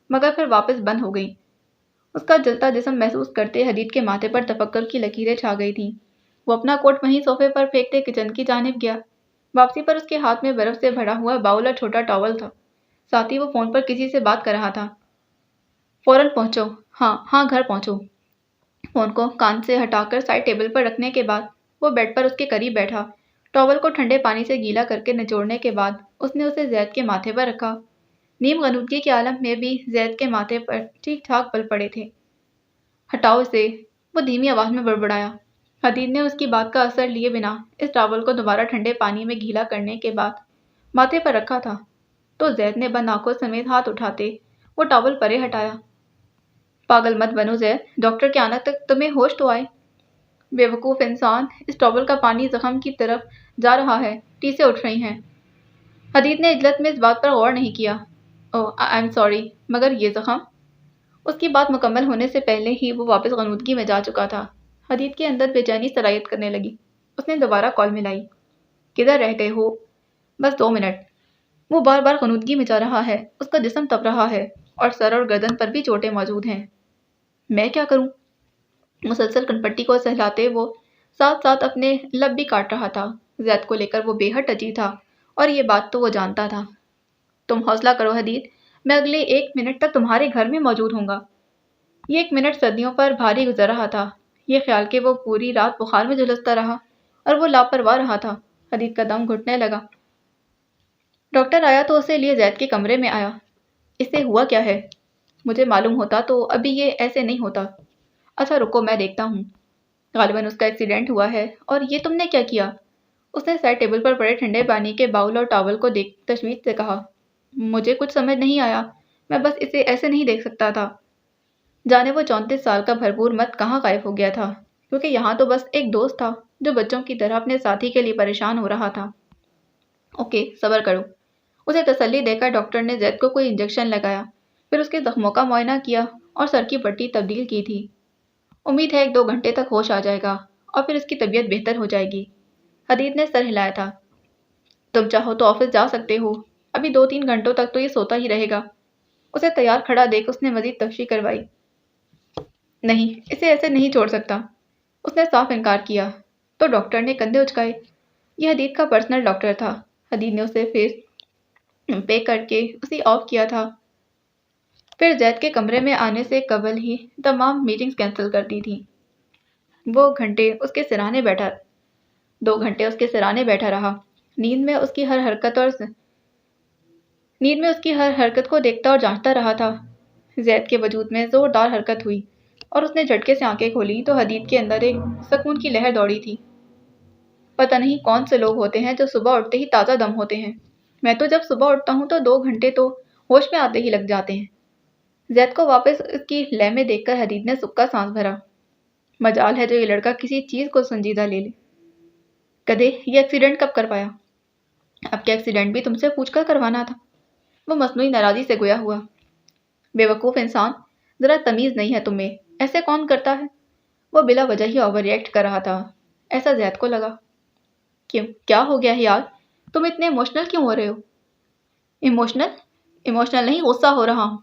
مگر پھر واپس بند ہو گئیں۔ اس کا جلتا جسم محسوس کرتے حدید کے ماتھے پر تفکر کی لکیریں چھا گئی تھیں۔ وہ اپنا کوٹ وہیں صوفے پر پھینکتے کچن کی جانب گیا۔ واپسی پر اس کے ہاتھ میں برف سے بھرا ہوا باؤل اور چھوٹا ٹاول تھا، ساتھ ہی وہ فون پر کسی سے بات کر رہا تھا۔ فوراً پہنچو۔ ہاں گھر پہنچو۔ فون کو کان سے ہٹا کر سائڈ ٹیبل پر رکھنے کے بعد وہ بیڈ پر اس کے قریب بیٹھا۔ ٹاول کو ٹھنڈے پانی سے گیلا کر کے نچوڑنے کے بعد اس نے اسے زید کے ماتھے پر رکھا۔ نیم غنودگی کے عالم میں بھی زید کے ماتھے پر ٹھیک ٹھاک پل پڑے تھے۔ ہٹاؤ اسے، وہ دھیمی آواز میں بڑبڑایا۔ حدید نے اس کی بات کا اثر لیے بنا اس ٹاول کو دوبارہ ٹھنڈے پانی میں گیلا کرنے کے بعد ماتھے پر رکھا تھا تو زید نے بند آنکھوں سمیت ہاتھ اٹھاتے وہ ٹاول پرے ہٹایا۔ پاگل مت بنو زید، ڈاکٹر کے آنے تک تمہیں ہوش تو آئے۔ بے وقوف انسان، اس ٹاول کا پانی زخم کی طرف جا رہا ہے، ٹیسیں اٹھ رہی ہیں۔ حدید نے عجلت میں اس بات پر غور نہیں کیا۔ اوہ آئی ایم سوری، مگر یہ زخم؟ اس کی بات مکمل ہونے سے پہلے ہی وہ واپس غنودگی میں جا چکا تھا۔ حدید کے اندر بے چینی سرایت کرنے لگی۔ اس نے دوبارہ کال ملائی۔ کدھر رہ گئے ہو؟ بس 2 منٹ۔ وہ بار بار غنودگی میں جا رہا ہے، اس کا جسم تپ رہا ہے اور سر اور گردن پر بھی چوٹیں موجود ہیں۔ میں کیا کروں؟ مسلسل کنپٹی کو سہلاتے وہ ساتھ ساتھ اپنے لب بھی کاٹ رہا تھا۔ زید کو لے کر وہ بے حد ٹچی تھا اور یہ بات تو وہ جانتا تھا۔ تم حوصلہ کرو حدید، میں اگلے 1 منٹ تک تمہارے گھر میں موجود ہوں گا۔ یہ 1 منٹ صدیوں پر بھاری گزر رہا تھا، یہ خیال کہ وہ پوری رات بخار میں جھلستا رہا اور وہ لاپرواہ رہا تھا۔ حدید کا دم گھٹنے لگا۔ ڈاکٹر آیا تو اسے لیے زید کے کمرے میں آیا۔ اسے ہوا کیا ہے؟ مجھے معلوم ہوتا تو ابھی یہ ایسے نہیں ہوتا۔ اچھا رکو میں دیکھتا ہوں۔ غالباً اس کا ایکسیڈنٹ ہوا ہے۔ اور یہ تم نے کیا کیا؟ اس نے سائڈ ٹیبل پر پڑے ٹھنڈے پانی کے باؤل اور ٹاول کو دیکھ تشویش سے کہا۔ مجھے کچھ سمجھ نہیں آیا، میں بس اسے ایسے نہیں دیکھ سکتا تھا۔ جانے وہ 34 سال کا بھرپور مرد کہاں غائب ہو گیا تھا، کیونکہ یہاں تو بس ایک دوست تھا جو بچوں کی طرح اپنے ساتھی کے لیے پریشان ہو رہا تھا۔ اوکے صبر کرو۔ اسے تسلی دے کر ڈاکٹر نے زید کو کوئی انجیکشن لگایا۔ پھر اس کے زخموں کا معائنہ کیا اور سر کی پٹی تبدیل کی تھی۔ امید ہے 1-2 گھنٹے تک ہوش آ جائے گا اور پھر اس کی طبیعت بہتر ہو جائے گی۔ حدید نے سر ہلایا تھا۔ تم چاہو تو آفس جا سکتے ہو، ابھی 2-3 گھنٹوں تک تو یہ سوتا ہی رہے گا۔ اسے تیار کھڑا دیکھ اس نے مزید تفصیل کروائی۔ نہیں، اسے ایسے نہیں چھوڑ سکتا، اس نے صاف انکار کیا۔ تو ڈاکٹر نے کندھے اچکائے۔ یہ حدید کا پرسنل ڈاکٹر تھا۔ حدید نے اسے فیس پے کر کے اسے آف کیا تھا، پھر زید کے کمرے میں آنے سے قبل ہی تمام میٹنگز کینسل کر دی تھی۔ وہ 2 گھنٹے اس کے سرانے بیٹھا رہا، نیند میں اس کی ہر حرکت کو دیکھتا اور جانچتا رہا تھا۔ زید کے وجود میں زوردار حرکت ہوئی اور اس نے جھٹکے سے آنکھیں کھولیں تو حدید کے اندر ایک سکون کی لہر دوڑی تھی۔ پتہ نہیں کون سے لوگ ہوتے ہیں جو صبح اٹھتے ہی تازہ دم ہوتے ہیں۔ میں تو جب صبح اٹھتا ہوں تو 2 گھنٹے تو ہوش میں آتے ہی لگ جاتے ہیں۔ زید کو واپس اس کی لے میں دیکھ کر حدید نے سکا سانس بھرا۔ مجال ہے جو یہ لڑکا کسی چیز کو سنجیدہ لے لے۔ کدے یہ ایکسیڈنٹ کب کر پایا؟ اب کیا ایکسیڈنٹ بھی تم سے پوچھ کر کروانا تھا؟ وہ مصنوعی ناراضی سے گویا ہوا۔ بے وقوف انسان، ذرا تمیز نہیں ہے تمہیں، ایسے کون کرتا ہے؟ وہ بلا وجہ ہی اوور ریئیکٹ کر رہا تھا، ایسا زید کو لگا۔ کیوں، کیا ہو گیا ہے یار؟ تم اتنے ایموشنل کیوں ہو رہے ہو؟ ایموشنل نہیں، غصہ ہو رہا ہوں۔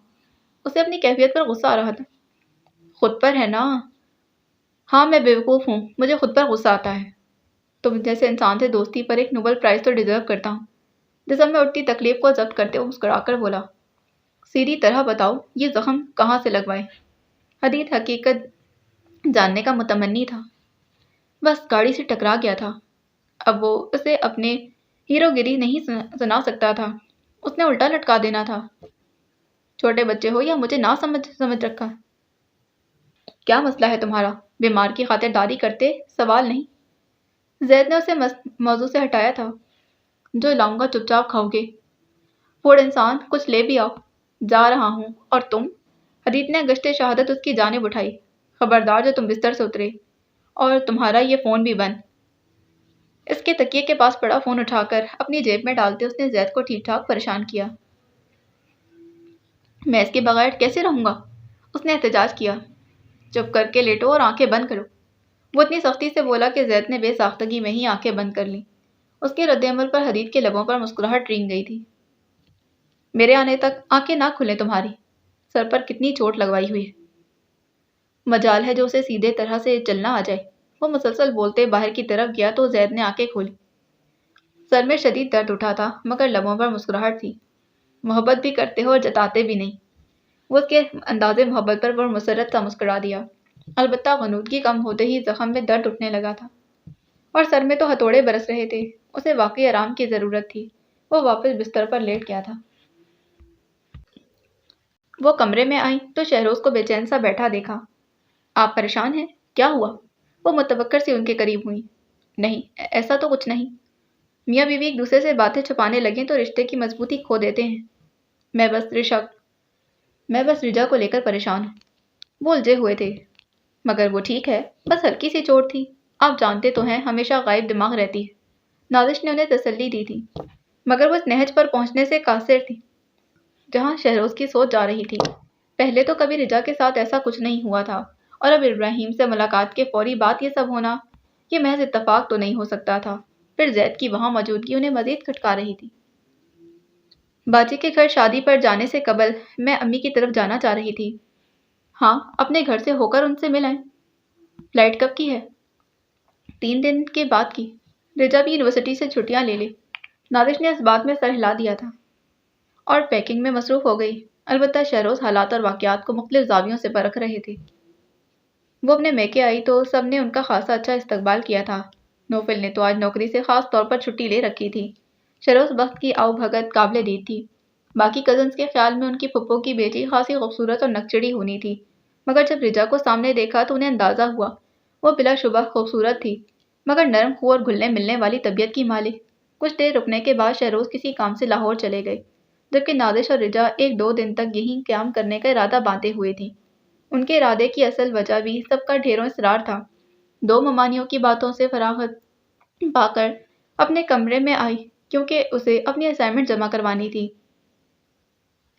اسے اپنی کیفیت پر غصہ آ رہا تھا۔ خود پر ہے نا؟ ہاں میں بے وقوف ہوں، مجھے خود پر غصہ آتا ہے۔ تم جیسے انسان سے دوستی پر ایک نوبل پرائز تو ڈیزرو کرتا ہوں۔ جسم میں اٹھتی تکلیف کو ضبط کرتے ہوئے مسکرا کر بولا۔ سیدھی طرح بتاؤ یہ زخم کہاں سے لگوائے؟ حدید حقیقت جاننے کا متمنی تھا۔ بس گاڑی سے ٹکرا گیا تھا۔ اب وہ اسے اپنے ہیرو گری نہیں سنا سکتا تھا، اس نے الٹا لٹکا دینا تھا۔ چھوٹے بچے ہو یا مجھے نہ سمجھ رکھا؟ کیا مسئلہ ہے تمہارا؟ بیمار کی خاطرداری کرتے، سوال نہیں۔ زید نے اسے موضوع سے ہٹایا تھا۔ جو لاؤں گا چپ چاپ کھاؤ گے۔ فوڈ انسان، کچھ لے بھی آؤ۔ جا رہا ہوں، اور تم؟ حدید نے گشت شہادت اس کی جانب اٹھائی۔ خبردار جو تم بستر سے اترے، اور تمہارا یہ فون بھی بند۔ اس کے تکیے کے پاس پڑا فون اٹھا کر اپنی جیب میں ڈالتے اس نے زید کو ٹھیک ٹھاک پریشان کیا۔ میں اس کے بغیر کیسے رہوں گا؟ اس نے احتجاج کیا۔ چپ کر کے لیٹو اور آنکھیں بند کرو۔ وہ اتنی سختی سے بولا کہ زید نے بے ساختگی میں ہی آنکھیں بند کر لیں۔ اس کے رد عمل پر حدید کے لبوں پر مسکراہٹ رینگ گئی تھی۔ میرے آنے تک آنکھیں نہ کھلیں تمہاری۔ سر پر کتنی چوٹ لگوائی ہوئی ہے۔ مجال ہے جو اسے سیدھے طرح سے چلنا آ جائے۔ وہ مسلسل بولتے باہر کی طرف گیا تو زید نے آنکھیں کھولی۔ سر میں شدید درد اٹھا تھا مگر لبوں پر مسکراہٹ تھی۔ محبت بھی کرتے ہو اور جتاتے بھی نہیں۔ وہ اس کے انداز محبت پر مسرت سا مسکرا دیا۔ البتہ غنودگی کم ہوتے ہی زخم میں درد اٹھنے لگا تھا اور سر میں تو ہتھوڑے برس رہے تھے۔ اسے واقعی آرام کی ضرورت تھی۔ وہ واپس بستر پر لیٹ گیا تھا۔ وہ کمرے میں آئیں تو شہروز کو بے چین سا بیٹھا دیکھا۔ آپ پریشان ہیں؟ کیا ہوا؟ وہ متوقع سی ان کے قریب ہوئی۔ نہیں، ایسا تو کچھ نہیں۔ میاں بیوی ایک دوسرے سے باتیں چھپانے لگیں تو رشتے کی مضبوطی کھو دیتے ہیں۔ میں بس رجا کو لے کر پریشان ہوں۔ وہ الجھے ہوئے تھے۔ مگر وہ ٹھیک ہے، بس ہلکی سی چوٹ تھی۔ آپ جانتے تو ہیں ہمیشہ غائب دماغ رہتی ہے۔ نازش نے انہیں تسلی دی تھی، مگر وہ اس نہج پر پہنچنے سے قاصر تھی جہاں شہروز کی سوچ جا رہی تھی۔ پہلے تو کبھی رجا کے ساتھ ایسا کچھ نہیں ہوا تھا، اور اب ابراہیم سے ملاقات کے فوری بعد یہ سب ہونا، یہ محض اتفاق تو نہیں ہو سکتا تھا۔ پھر زید کی وہاں موجودگی انہیں مزید کھٹکا رہی تھی۔ باجی کے گھر شادی پر جانے سے قبل میں امی کی طرف جانا چاہ رہی تھی۔ ہاں، اپنے گھر سے ہو کر ان سے مل آئیں۔ فلائٹ کب کی ہے؟ 3 دن کے بعد کی۔ رجا بھی یونیورسٹی سے چھٹیاں لے لے۔ نازش نے اس بات میں سر ہلا دیا تھا اور پیکنگ میں مصروف ہو گئی۔ البتہ شہروز حالات اور واقعات کو مختلف زاویوں سے پرکھ رہے تھے۔ وہ اپنے میکے آئی تو سب نے ان کا خاصا اچھا استقبال کیا تھا۔ نوفل نے تو آج نوکری سے خاص طور پر چھٹی لے رکھی تھی۔ شہروز بخت کی آؤ بھگت قابل دید تھی۔ باقی کزنز کے خیال میں ان کی پھپھو کی بیٹی خاصی خوبصورت اور نکچڑی ہونی تھی، مگر جب رجا کو سامنے دیکھا تو انہیں اندازہ ہوا وہ بلا شبہ خوبصورت تھی، مگر نرم خو اور گھلنے ملنے والی طبیعت کی مالک۔ کچھ دیر رکنے کے بعد شہروز کسی کام سے لاہور چلے گئے، جبکہ نازش اور رجا 1-2 دن تک یہیں قیام کرنے کا ارادہ باندھے ہوئے تھیں۔ ان کے ارادے کی اصل وجہ بھی سب کا ڈھیروں اصرار تھا۔ 2 ممانیوں کی باتوں سے فراغت پا کر اپنے کمرے میں آئی کیونکہ اسے اپنی اسائنمنٹ جمع کروانی تھی۔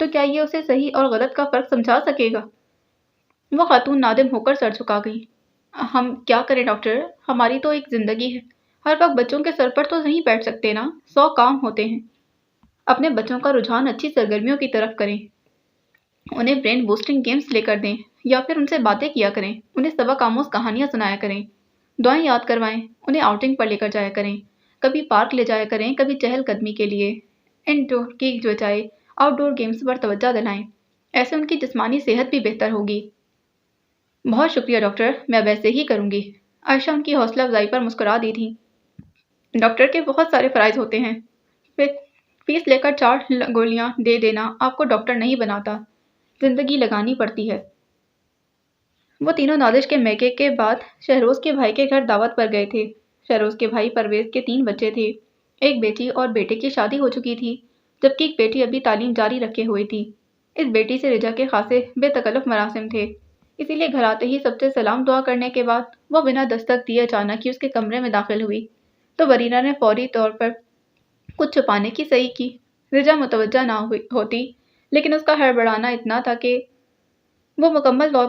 تو کیا یہ اسے صحیح اور غلط کا فرق سمجھا سکے گا؟ وہ خاتون نادم ہو کر سر جھکا گئی۔ ہم کیا کریں ڈاکٹر، ہماری تو ایک زندگی ہے، ہر وقت بچوں کے سر پر تو نہیں بیٹھ سکتے نا، 100 کام ہوتے ہیں۔ اپنے بچوں کا رجحان اچھی سرگرمیوں کی طرف کریں، انہیں برین بوسٹنگ گیمز لے کر دیں یا پھر ان سے باتیں کیا کریں، انہیں سبق آموز کہانیاں سنایا کریں، دعائیں یاد کروائیں، انہیں آؤٹنگ پر لے کر جایا کریں، کبھی پارک لے جایا کریں، کبھی چہل قدمی کے لیے انڈور کی بجائے آؤٹ ڈور گیمز پر توجہ دلائیں، ایسے ان کی جسمانی صحت بھی بہتر ہوگی۔ بہت شکریہ ڈاکٹر، میں ویسے ہی کروں گی۔ عائشہ ان کی حوصلہ افزائی پر مسکرا دی تھی۔ ڈاکٹر کے بہت سارے فرائض ہوتے ہیں، پھر فیس لے کر 4 گولیاں دے دینا آپ کو ڈاکٹر نہیں بناتا، زندگی لگانی پڑتی ہے۔ وہ تینوں نازش کے میکے کے بعد شہروز کے بھائی کے گھر دعوت پر گئے تھے۔ شہروز کے بھائی پرویز کے 3 بچے تھے، ایک بیٹی اور بیٹے کی شادی ہو چکی تھی، جبکہ ایک بیٹی ابھی تعلیم جاری رکھے ہوئی تھی۔ اس بیٹی سے رجا کے خاصے بے تکلف مراسم تھے، اسی لیے گھر آتے ہی سب سے سلام دعا کرنے کے بعد وہ بنا دستک دیے اچانک ہی اس کے کمرے میں داخل ہوئی تو ورینا نے فوری طور پر کچھ چھپانے کی صحیح کی۔ رجا متوجہ نہ ہوتی، لیکن اس کا ہڑبڑانا اتنا تھا کہ وہ مکمل طور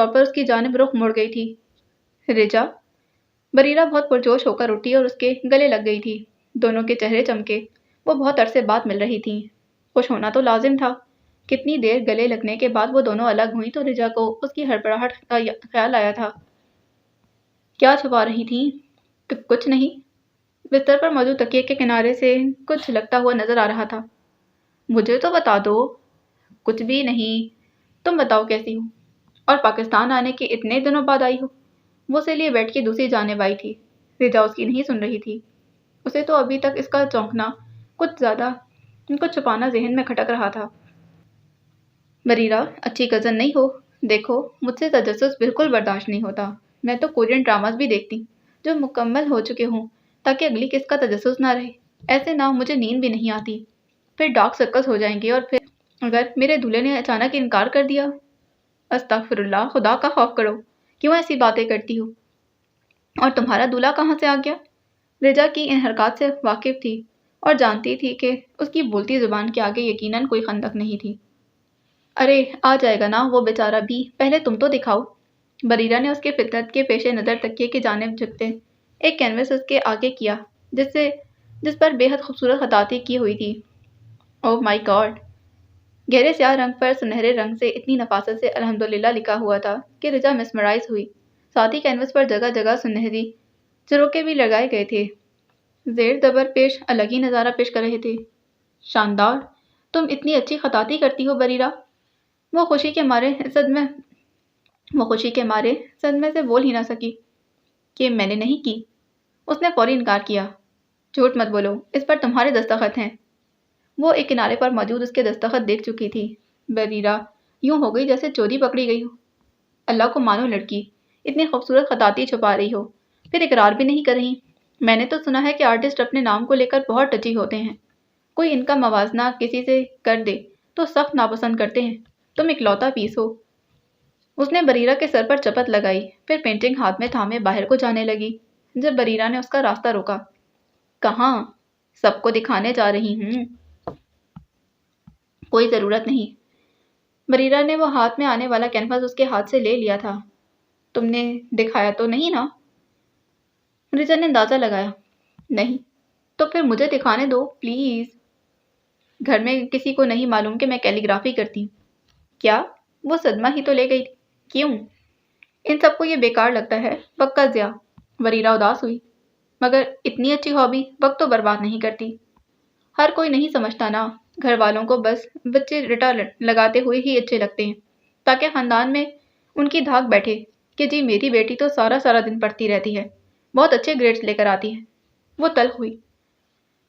پر اس کی جانب رخ موڑ گئی تھی۔ رجا، بریرہ بہت پرجوش ہو کر اٹھی اور اس کے گلے لگ گئی تھی۔ دونوں کے چہرے چمکے، وہ بہت عرصے بعد مل رہی تھیں، خوش ہونا تو لازم تھا۔ کتنی دیر گلے لگنے کے بعد وہ دونوں الگ ہوئیں تو رجا کو اس کی ہڑبڑاہٹ کا خیال آیا تھا۔ کیا چھپا رہی تھیں؟ کچھ نہیں، بستر پر موجود تکیے کے کنارے سے کچھ لگتا ہوا نظر آ رہا تھا۔ مجھے تو بتا دو۔ کچھ بھی نہیں، تم بتاؤ کیسی ہو، اور پاکستان آنے کے اتنے دنوں بعد آئی ہو۔ وہ اسے لیے بیٹھ کے دوسری جانب آئی تھی۔ رجا اس کی نہیں سن رہی تھی، اسے تو ابھی تک اس کا چونکنا کچھ چھپانا ذہن میں کھٹک رہا تھا۔ بریرہ، اچھی کزن نہیں ہو؟ دیکھو، مجھ سے تجسس بالکل برداشت نہیں ہوتا۔ میں تو کورین ڈراماز بھی دیکھتی جو مکمل ہو چکے ہوں تاکہ اگلی قسط کا تجسس نہ رہے۔ ایسے نہ مجھے نیند بھی نہیں آتی، پھر ڈارک سرکلز ہو جائیں گے، اور پھر اگر میرے دولہے نے اچانک انکار کر دیا۔ استغفر اللہ، خدا کا خوف کرو، کیوں ایسی باتیں کرتی ہو؟ اور تمہارا دولہا کہاں سے آ گیا؟ رجا کی ان حرکات سے واقف تھی اور جانتی تھی کہ اس کی بولتی زبان کے آگے یقیناً کوئی خندق نہیں تھی۔ ارے آ جائے گا نا وہ بیچارہ بھی، پہلے تم تو دکھاؤ۔ بریرہ نے اس کے فطرت کے پیش نظر تکیے کی جانب جھکتے ایک کینوس اس کے آگے کیا جس پر بے حد خوبصورت خطاطی کی ہوئی تھی۔ اوہ مائی گاڈ! گہرے سیاہ رنگ پر سنہرے رنگ سے اتنی نفاست سے الحمدللہ لکھا ہوا تھا کہ رجا مسمرائز ہوئی۔ ساتھ ہی کینوس پر جگہ جگہ سنہری جروکے بھی لگائے گئے تھے، زیر زبر پیش الگ ہی نظارہ پیش کر رہے تھے۔ شاندار! تم اتنی اچھی خطاطی کرتی ہو بریرہ! وہ خوشی کے مارے صدمے سے بول ہی نہ سکی۔ کہ میں نے نہیں کی؟ اس نے فوری انکار کیا۔ جھوٹ مت بولو، اس پر تمہارے دستخط ہیں۔ وہ ایک کنارے پر موجود اس کے دستخط دیکھ چکی تھی۔ بریرہ یوں ہو گئی جیسے چوری پکڑی گئی ہو۔ اللہ کو مانو لڑکی، اتنی خوبصورت خطاطی چھپا رہی ہو، پھر اقرار بھی نہیں کر رہی۔ میں نے تو سنا ہے کہ آرٹسٹ اپنے نام کو لے کر بہت ٹچی ہوتے ہیں، کوئی ان کا موازنہ کسی سے کر دے تو سخت ناپسند کرتے ہیں۔ تم اکلوتا پیس ہو۔ اس نے بریرہ کے سر پر چپت لگائی، پھر پینٹنگ ہاتھ میں تھامے باہر کو جانے لگی۔ جب بریرہ نے اس کا راستہ روکا، کہاں؟ سب کو دکھانے جا رہی ہوں۔ کوئی ضرورت نہیں۔ بریرہ نے وہ ہاتھ میں آنے والا کینوس اس کے ہاتھ سے لے لیا تھا۔ تم نے دکھایا تو نہیں نا؟ رجا نے اندازہ لگایا۔ نہیں۔ تو پھر مجھے دکھانے دو پلیز۔ گھر میں کسی کو نہیں معلوم کہ میں کیلیگرافی کرتی ہوں۔ کیا؟ وہ صدمہ ہی تو لے گئی تھی۔ کیوں؟ ان سب کو یہ بیکار لگتا ہے، وقت کا ضیاع۔ بریرہ اداس ہوئی۔ مگر اتنی اچھی ہابی وقت تو برباد نہیں کرتی۔ ہر کوئی نہیں سمجھتا نا، گھر والوں کو بس بچے رٹا لگاتے ہوئے ہی اچھے لگتے ہیں، تاکہ خاندان میں ان کی دھاک بیٹھے کہ جی میری بیٹی تو سارا دن پڑھتی رہتی ہے، بہت اچھے گریڈز لے کر آتی ہے۔ وہ تلخ ہوئی۔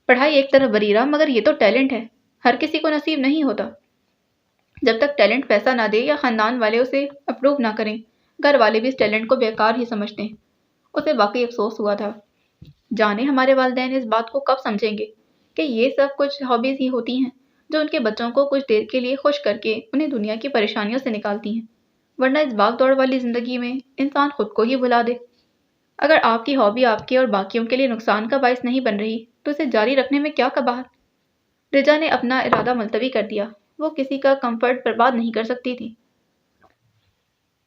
پڑھائی ایک طرف بریرہ، مگر یہ تو ٹیلنٹ ہے، ہر کسی کو نصیب نہیں ہوتا۔ جب تک ٹیلنٹ پیسہ نہ دے یا خاندان والے اسے اپروو نہ کریں، گھر والے بھی اس ٹیلنٹ کو بیکار ہی سمجھتے ہیں۔ اسے واقعی افسوس ہوا تھا۔ جانے ہمارے والدین اس بات کو کب سمجھیں گے کہ یہ سب کچھ ہابیز ہی ہوتی ہیں جو ان کے بچوں کو کچھ دیر کے لیے خوش کر کے انہیں دنیا کی پریشانیوں سے نکالتی ہیں، ورنہ اس بھاگ دوڑ والی زندگی میں انسان خود کو ہی بھلا دے۔ اگر آپ کی ہابی آپ کے اور باقیوں کے لیے نقصان کا باعث نہیں بن رہی تو اسے جاری رکھنے میں کیا قباحت؟ رجا نے اپنا ارادہ ملتوی کر دیا۔ وہ کسی کا کمفرٹ برباد نہیں کر سکتی تھی۔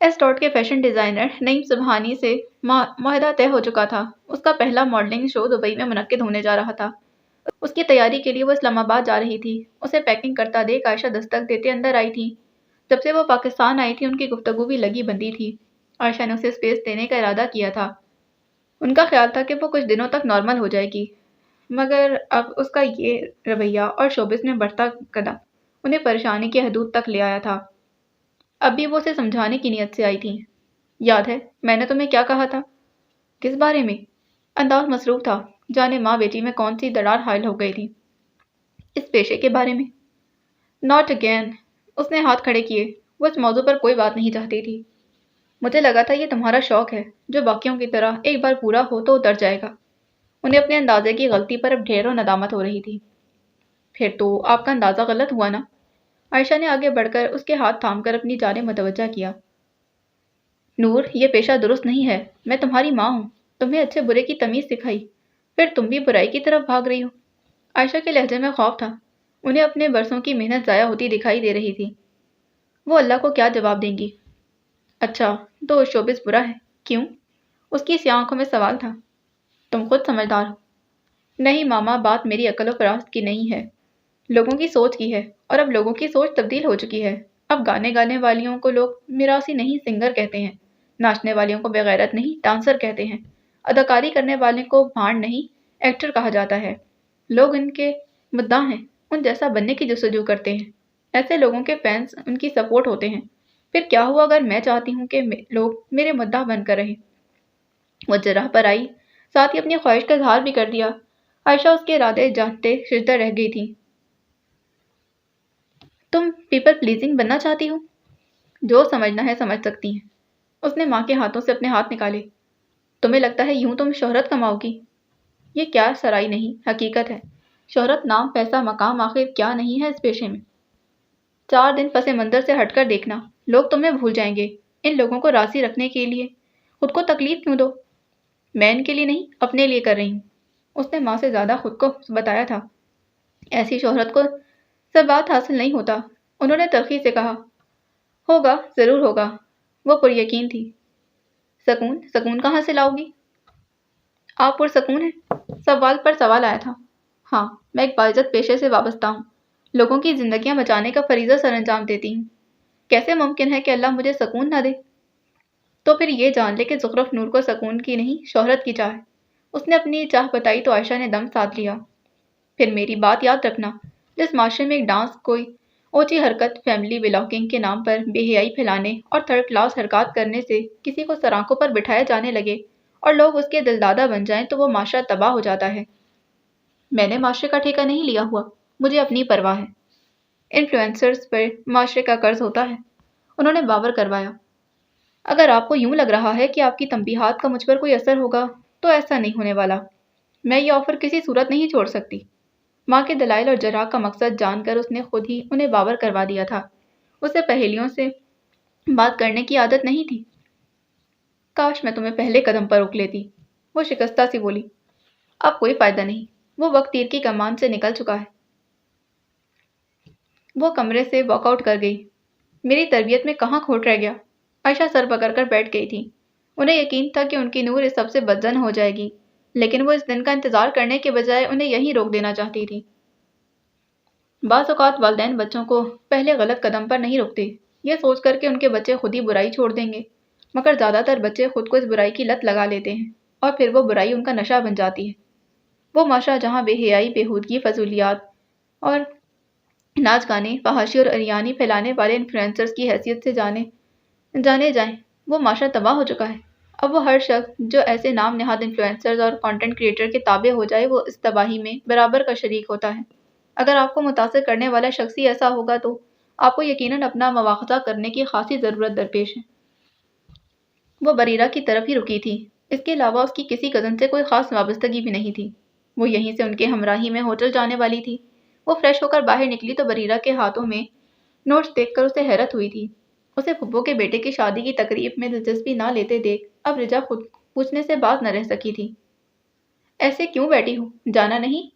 ایس ڈاٹ کے فیشن ڈیزائنر نعیم سبحانی سے معاہدہ طے ہو چکا تھا۔ اس کا پہلا ماڈلنگ شو دبئی میں منعقد ہونے جا رہا تھا۔ اس کی تیاری کے لیے وہ اسلام آباد جا رہی تھی۔ اسے پیکنگ کرتا دیکھ عائشہ دستک دیتے اندر آئی تھی۔ جب سے وہ پاکستان آئی تھی ان کی گفتگو بھی لگی بندی تھی۔ عائشہ نے اسے اسپیس دینے کا ارادہ کیا تھا۔ ان کا خیال تھا کہ وہ کچھ دنوں تک نارمل ہو جائے گی، مگر اب اس کا یہ رویہ اور شوبز میں بڑھتا قدم انہیں پریشانی کی حدود تک لے آیا تھا۔ اب بھی وہ اسے سمجھانے کی نیت سے آئی تھی۔ یاد ہے میں نے تمہیں کیا کہا تھا؟ کس بارے میں؟ انداز مصروف تھا، جانے ماں بیٹی میں کون سی دراڑ حائل ہو گئی تھی۔ اس پیشے کے بارے میں؟ Not again. اس نے ہاتھ کھڑے کیے۔ وہ اس موضوع پر کوئی بات نہیں چاہتی تھی۔ مجھے لگا تھا یہ تمہارا شوق ہے جو باقیوں کی طرح ایک بار پورا ہو تو اتر جائے گا۔ انہیں اپنے اندازے کی غلطی پر اب ڈھیروں ندامت ہو رہی تھی۔ پھر تو آپ کا اندازہ غلط ہوا نا؟ عائشہ نے آگے بڑھ کر اس کے ہاتھ تھام کر اپنی جانب متوجہ کیا۔ نور، یہ پیشہ درست نہیں ہے۔ میں تمہاری ماں ہوں، تمہیں اچھے برے کی تمیز سکھائی، پھر تم بھی برائی کی طرف بھاگ رہی ہو۔ عائشہ کے لہجے میں خوف تھا۔ انہیں اپنے برسوں کی محنت ضائع ہوتی دکھائی دے رہی تھی۔ وہ اللہ کو کیا جواب دیں گی؟ اچھا تو شوبز برا ہے، کیوں؟ اس کی سیاہ آنکھوں میں سوال تھا۔ تم خود سمجھدار ہو۔ نہیں ماما، بات میری عقل و فراست کی نہیں ہے، لوگوں کی سوچ کی ہے، اور اب لوگوں کی سوچ تبدیل ہو چکی ہے۔ اب گانے والیوں کو لوگ میراثی نہیں سنگر کہتے ہیں، ناچنے والیوں کو بغیرت نہیں ڈانسر کہتے ہیں، اداکاری کرنے والے کو بھانڈ نہیں ایکٹر کہا جاتا ہے۔ لوگ ان کے مداح ہیں، ان جیسا بننے کی جستجو کرتے ہیں۔ ایسے لوگوں کے فینس ان کی سپورٹ ہوتے ہیں۔ پھر کیا ہوا اگر میں چاہتی ہوں کہ لوگ میرے مداح بن کر رہیں؟ وہ جراح پر آئی، ساتھ ہی اپنی خواہش کا اظہار بھی کر دیا۔ عائشہ اس کے ارادے جانتے ششدر رہ گئی تھی۔ تم پیپل پلیزنگ بننا چاہتی ہو؟ جو سمجھنا ہے سمجھ سکتی ہیں۔ اس نے ماں کے ہاتھوں سے اپنے ہاتھ نکالے۔ تمہیں لگتا ہے یوں تم شہرت کماؤ گی؟ یہ کیا سرائی نہیں، حقیقت ہے۔ شہرت، نام، پیسہ، مقام، آخر کیا نہیں ہے اس پیشے میں؟ 4 دن پس منظر سے ہٹ کر دیکھنا، لوگ تمہیں بھول جائیں گے۔ ان لوگوں کو راضی رکھنے کے لیے خود کو تکلیف کیوں دو؟ میں ان کے لیے نہیں، اپنے لیے کر رہی ہوں۔ اس نے ماں سے زیادہ خود کو بتایا تھا۔ ایسی شہرت کو ثبات حاصل نہیں ہوتا، انہوں نے تلخی سے کہا۔ ہوگا، ضرور ہوگا، وہ پر یقین تھی۔ سکون؟ سکون کہاں سے لاؤ گی؟ آپ پرسکون ہیں؟ سوال پر سوال آیا تھا۔ ہاں، میں ایک باعزت پیشے سے وابستہ ہوں، لوگوں کی زندگیاں بچانے کا فریضہ سر انجام دیتی ہوں۔ کیسے ممکن ہے کہ اللہ مجھے سکون نہ دے؟ تو پھر یہ جان لے کہ زخرف نور کو سکون کی نہیں شہرت کی چاہ ہے۔ اس نے اپنی چاہ بتائی تو عائشہ نے دم ساتھ لیا۔ پھر میری بات یاد رکھنا، جس معاشرے میں ایک ڈانس کوئی اونچی حرکت فیملی بلاگنگ کے نام پر بے حیائی پھیلانے اور تھرڈ کلاس حرکات کرنے سے کسی کو سرآنکھوں پر بٹھایا جانے لگے اور لوگ اس کے دلدادہ بن جائیں تو وہ معاشرہ تباہ ہو جاتا ہے۔ میں نے معاشرے کا ٹھیکہ نہیں لیا ہوا، مجھے اپنی پرواہ ہے۔ انفلوئنسرز پر معاشرے کا قرض ہوتا ہے، انہوں نے باور کروایا۔ اگر آپ کو یوں لگ رہا ہے کہ آپ کی تنبیہات کا مجھ پر کوئی اثر ہوگا تو ایسا نہیں ہونے والا۔ میں یہ آفر کسی صورت نہیں چھوڑ سکتی۔ ماں کے دلائل اور جراح کا مقصد جان کر اس نے خود ہی انہیں باور کروا دیا تھا۔ اسے پہیلیوں سے بات کرنے کی عادت نہیں تھی۔ کاش میں تمہیں پہلے قدم پر روک لیتی، وہ شکستہ سی بولی۔ اب کوئی فائدہ نہیں، وہ وقت تیر کی کمان سے نکل چکا ہے۔ وہ کمرے سے واک آؤٹ کر گئی۔ میری تربیت میں کہاں کھوٹ رہ گیا؟ عائشہ سر پکڑ کر بیٹھ گئی تھی۔ انہیں یقین تھا کہ ان کی نور اس سب سے بدظن ہو جائے گی، لیکن وہ اس دن کا انتظار کرنے کے بجائے انہیں یہیں روک دینا چاہتی تھی۔ بعض اوقات والدین بچوں کو پہلے غلط قدم پر نہیں روکتے، یہ سوچ کر کہ ان کے بچے خود ہی برائی چھوڑ دیں گے، مگر زیادہ تر بچے خود کو اس برائی کی لت لگا لیتے ہیں اور پھر وہ برائی ان کا نشہ بن جاتی ہے۔ وہ معاشرہ جہاں بے حیائی، بےہودگی، فضولیات اور ناچ گانے، فحاشی اور اریانی پھیلانے والے انفلوئنسرز کی حیثیت سے جانے جائیں، وہ معاشرہ تباہ ہو چکا ہے۔ اب وہ ہر شخص جو ایسے نام نہاد انفلوئنسرز اور کانٹینٹ کریٹر کے تابع ہو جائے وہ اس تباہی میں برابر کا شریک ہوتا ہے۔ اگر آپ کو متاثر کرنے والا شخص ہی ایسا ہوگا تو آپ کو یقیناً اپنا مواخذہ کرنے کی خاصی ضرورت درپیش ہے۔ وہ بریرہ کی طرف ہی رکی تھی، اس کے علاوہ اس کی کسی کزن سے کوئی خاص وابستگی بھی نہیں تھی۔ وہ یہیں سے ان کے ہمراہی میں ہوٹل جانے والی تھی۔ وہ فریش ہو کر باہر نکلی تو بریرہ کے ہاتھوں میں نوٹس دیکھ کر اسے حیرت ہوئی تھی۔ اسے پھپھو کے بیٹے کی شادی کی تقریب میں دلچسپی نہ لیتے دیکھ اب رجا خود پوچھنے سے باز نہ رہ سکی تھی۔ ایسے کیوں بیٹھی ہو؟ جانا نہیں؟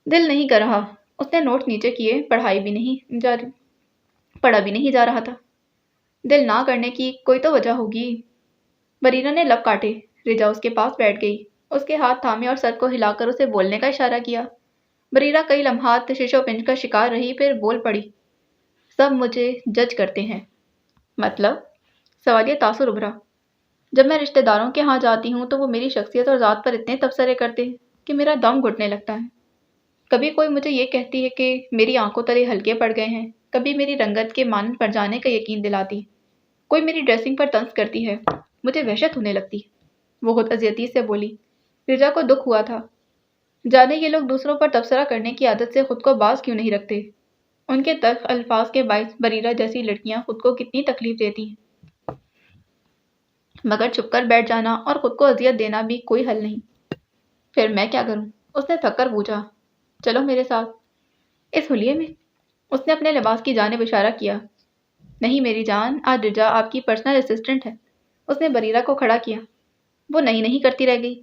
دل نہیں کر رہا، اس نے نوٹ نیچے کیے، پڑھا بھی نہیں جا رہا تھا۔ دل نہ کرنے کی کوئی تو وجہ ہوگی۔ بریرہ نے لب کاٹے۔ رجا اس کے پاس بیٹھ گئی، اس کے ہاتھ تھامے اور سر کو ہلا کر اسے بولنے کا اشارہ کیا۔ بریرہ کئی لمحات شش و پنج کا شکار رہی، پھر بول پڑی، سب مجھے جج کرتے ہیں۔ مطلب؟ سوالیہ تاثر ابھرا۔ جب میں رشتہ داروں کے ہاں جاتی ہوں تو وہ میری شخصیت اور ذات پر اتنے تبصرے کرتے ہیں کہ میرا دم گھٹنے لگتا ہے۔ کبھی کوئی مجھے یہ کہتی ہے کہ میری آنکھوں تلے ہلکے پڑ گئے ہیں، کبھی میری رنگت کے مانند پڑ جانے کا یقین دلاتی، کوئی میری ڈریسنگ پر طنز کرتی ہے، مجھے وحشت ہونے لگتی۔ وہ خود اذیتی سے بولی۔ رجا کو دکھ ہوا تھا، جانے یہ لوگ دوسروں پر تبصرہ کرنے کی عادت سے خود کو باز کیوں نہیں رکھتے۔ ان کے تلخ الفاظ کے باعث بریرہ جیسی لڑکیاں خود کو کتنی تکلیف دیتی ہیں، مگر چھپ کر بیٹھ جانا اور خود کو اذیت دینا بھی کوئی حل نہیں۔ پھر میں کیا کروں؟ اس نے تھک کر پوچھا۔ چلو میرے ساتھ۔ اس حلیے میں؟ اس نے اپنے لباس کی جانب اشارہ کیا۔ نہیں میری جان، آج رجا آپ کی پرسنل اسسٹنٹ ہے۔ اس نے بریرہ کو کھڑا کیا۔ وہ نہیں کرتی رہ گئی۔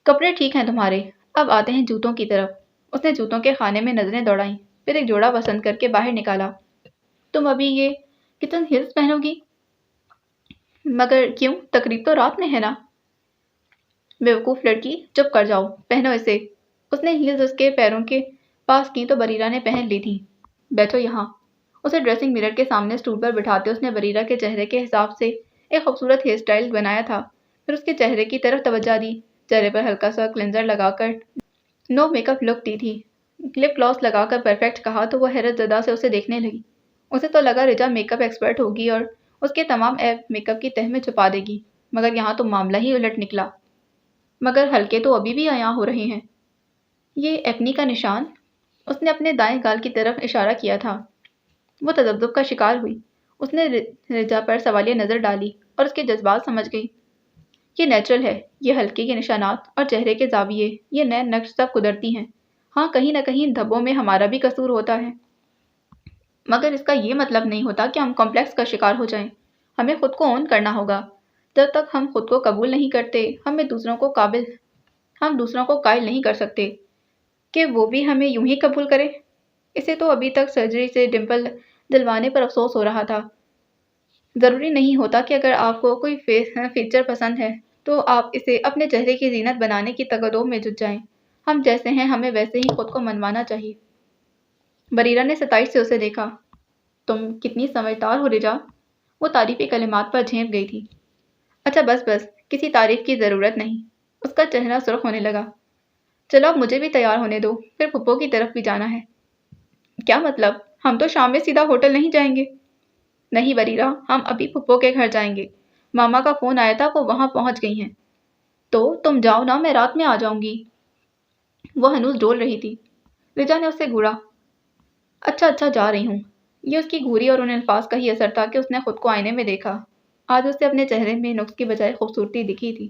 کپڑے ٹھیک ہیں تمہارے، اب آتے ہیں جوتوں کی طرف۔ اس نے جوتوں کے خانے میں نظریں دوڑائیں، پھر ایک جوڑا پسند کر کے باہر نکالا۔ تم ابھی یہ کٹن ہیلز پہنو گی؟ مگر کیوں؟ تقریب تو رات میں ہے نا؟ بیوقوف لڑکی، چپ کر جاؤ، پہنو اسے۔ اس نے ہیلز اس کے پیروں کے پاس کی تو بریرہ نے پہن لی تھی۔ بیٹھو یہاں۔ اسے ڈریسنگ مرر کے سامنے اسٹول پر بٹھاتے اس نے بریرہ کے چہرے کے حساب سے ایک خوبصورت ہیئر اسٹائل بنایا تھا، پھر اس کے چہرے کی طرف توجہ دی، چہرے پر ہلکا سا کلینزر لگا کر نو میک اپ لک دی تھی۔ لپ گلاس لگا کر پرفیکٹ کہا تو وہ حیرت زدہ سے اسے دیکھنے لگی۔ اسے تو لگا رجا میک اپ ایکسپرٹ ہوگی اور اس کے تمام عیب میک اپ کی تہ میں چھپا دے گی، مگر یہاں تو معاملہ ہی الٹ نکلا۔ مگر ہلکے تو ابھی بھی عیاں ہو رہے ہیں۔ یہ ایکنی کا نشان؟ اس نے اپنے دائیں گال کی طرف اشارہ کیا تھا۔ وہ تذبذب کا شکار ہوئی۔ اس نے رجا پر سوالیہ نظر ڈالی اور اس کے جذبات سمجھ گئی۔ یہ نیچرل ہے، یہ ہلکے کے نشانات اور چہرے کے زاویے، یہ نئے نقش سب قدرتی ہیں۔ ہاں کہیں نہ کہیں دھبوں میں ہمارا بھی قصور ہوتا ہے، مگر اس کا یہ مطلب نہیں ہوتا کہ ہم کمپلیکس کا شکار ہو جائیں۔ ہمیں خود کو اون کرنا ہوگا۔ جب تک ہم خود کو قبول نہیں کرتے، ہم دوسروں کو قائل نہیں کر سکتے کہ وہ بھی ہمیں یوں ہی قبول کرے۔ اسے تو ابھی تک سرجری سے ڈمپل دلوانے پر افسوس ہو رہا تھا۔ ضروری نہیں ہوتا کہ اگر آپ کو کوئی فیچر پسند ہے تو آپ اسے اپنے چہرے کی زینت بنانے کی تگدو میں جٹ جائیں۔ ہم جیسے ہیں ہمیں ویسے ہی خود کو منوانا چاہیے۔ بریرہ نے ستائش سے اسے دیکھا۔ تم کتنی سمجھدار ہو رجا۔ وہ تعریفی کلمات پر جھینپ گئی تھی۔ اچھا بس، کسی تعریف کی ضرورت نہیں۔ اس کا چہرہ سرخ ہونے لگا۔ چلو اب مجھے بھی تیار ہونے دو، پھر پھپھو کی طرف بھی جانا ہے۔ کیا مطلب؟ ہم تو شام میں سیدھا ہوٹل نہیں جائیں گے؟ نہیں بریرہ، ہم ابھی پھپھو کے گھر جائیں گے۔ ماما کا فون آیا تھا، وہ وہاں پہنچ گئی ہیں۔ تو تم جاؤ نا، میں رات میں آ جاؤں گی۔ وہ ہنوز ڈول رہی تھی۔ رجا نے اسے گھوڑا۔ اچھا جا رہی ہوں۔ یہ اس کی گھوری اور ان الفاظ کا ہی اثر تھا کہ اس نے خود کو آئینے میں دیکھا۔ آج اسے اپنے چہرے میں نقص کی بجائے خوبصورتی دکھی تھی۔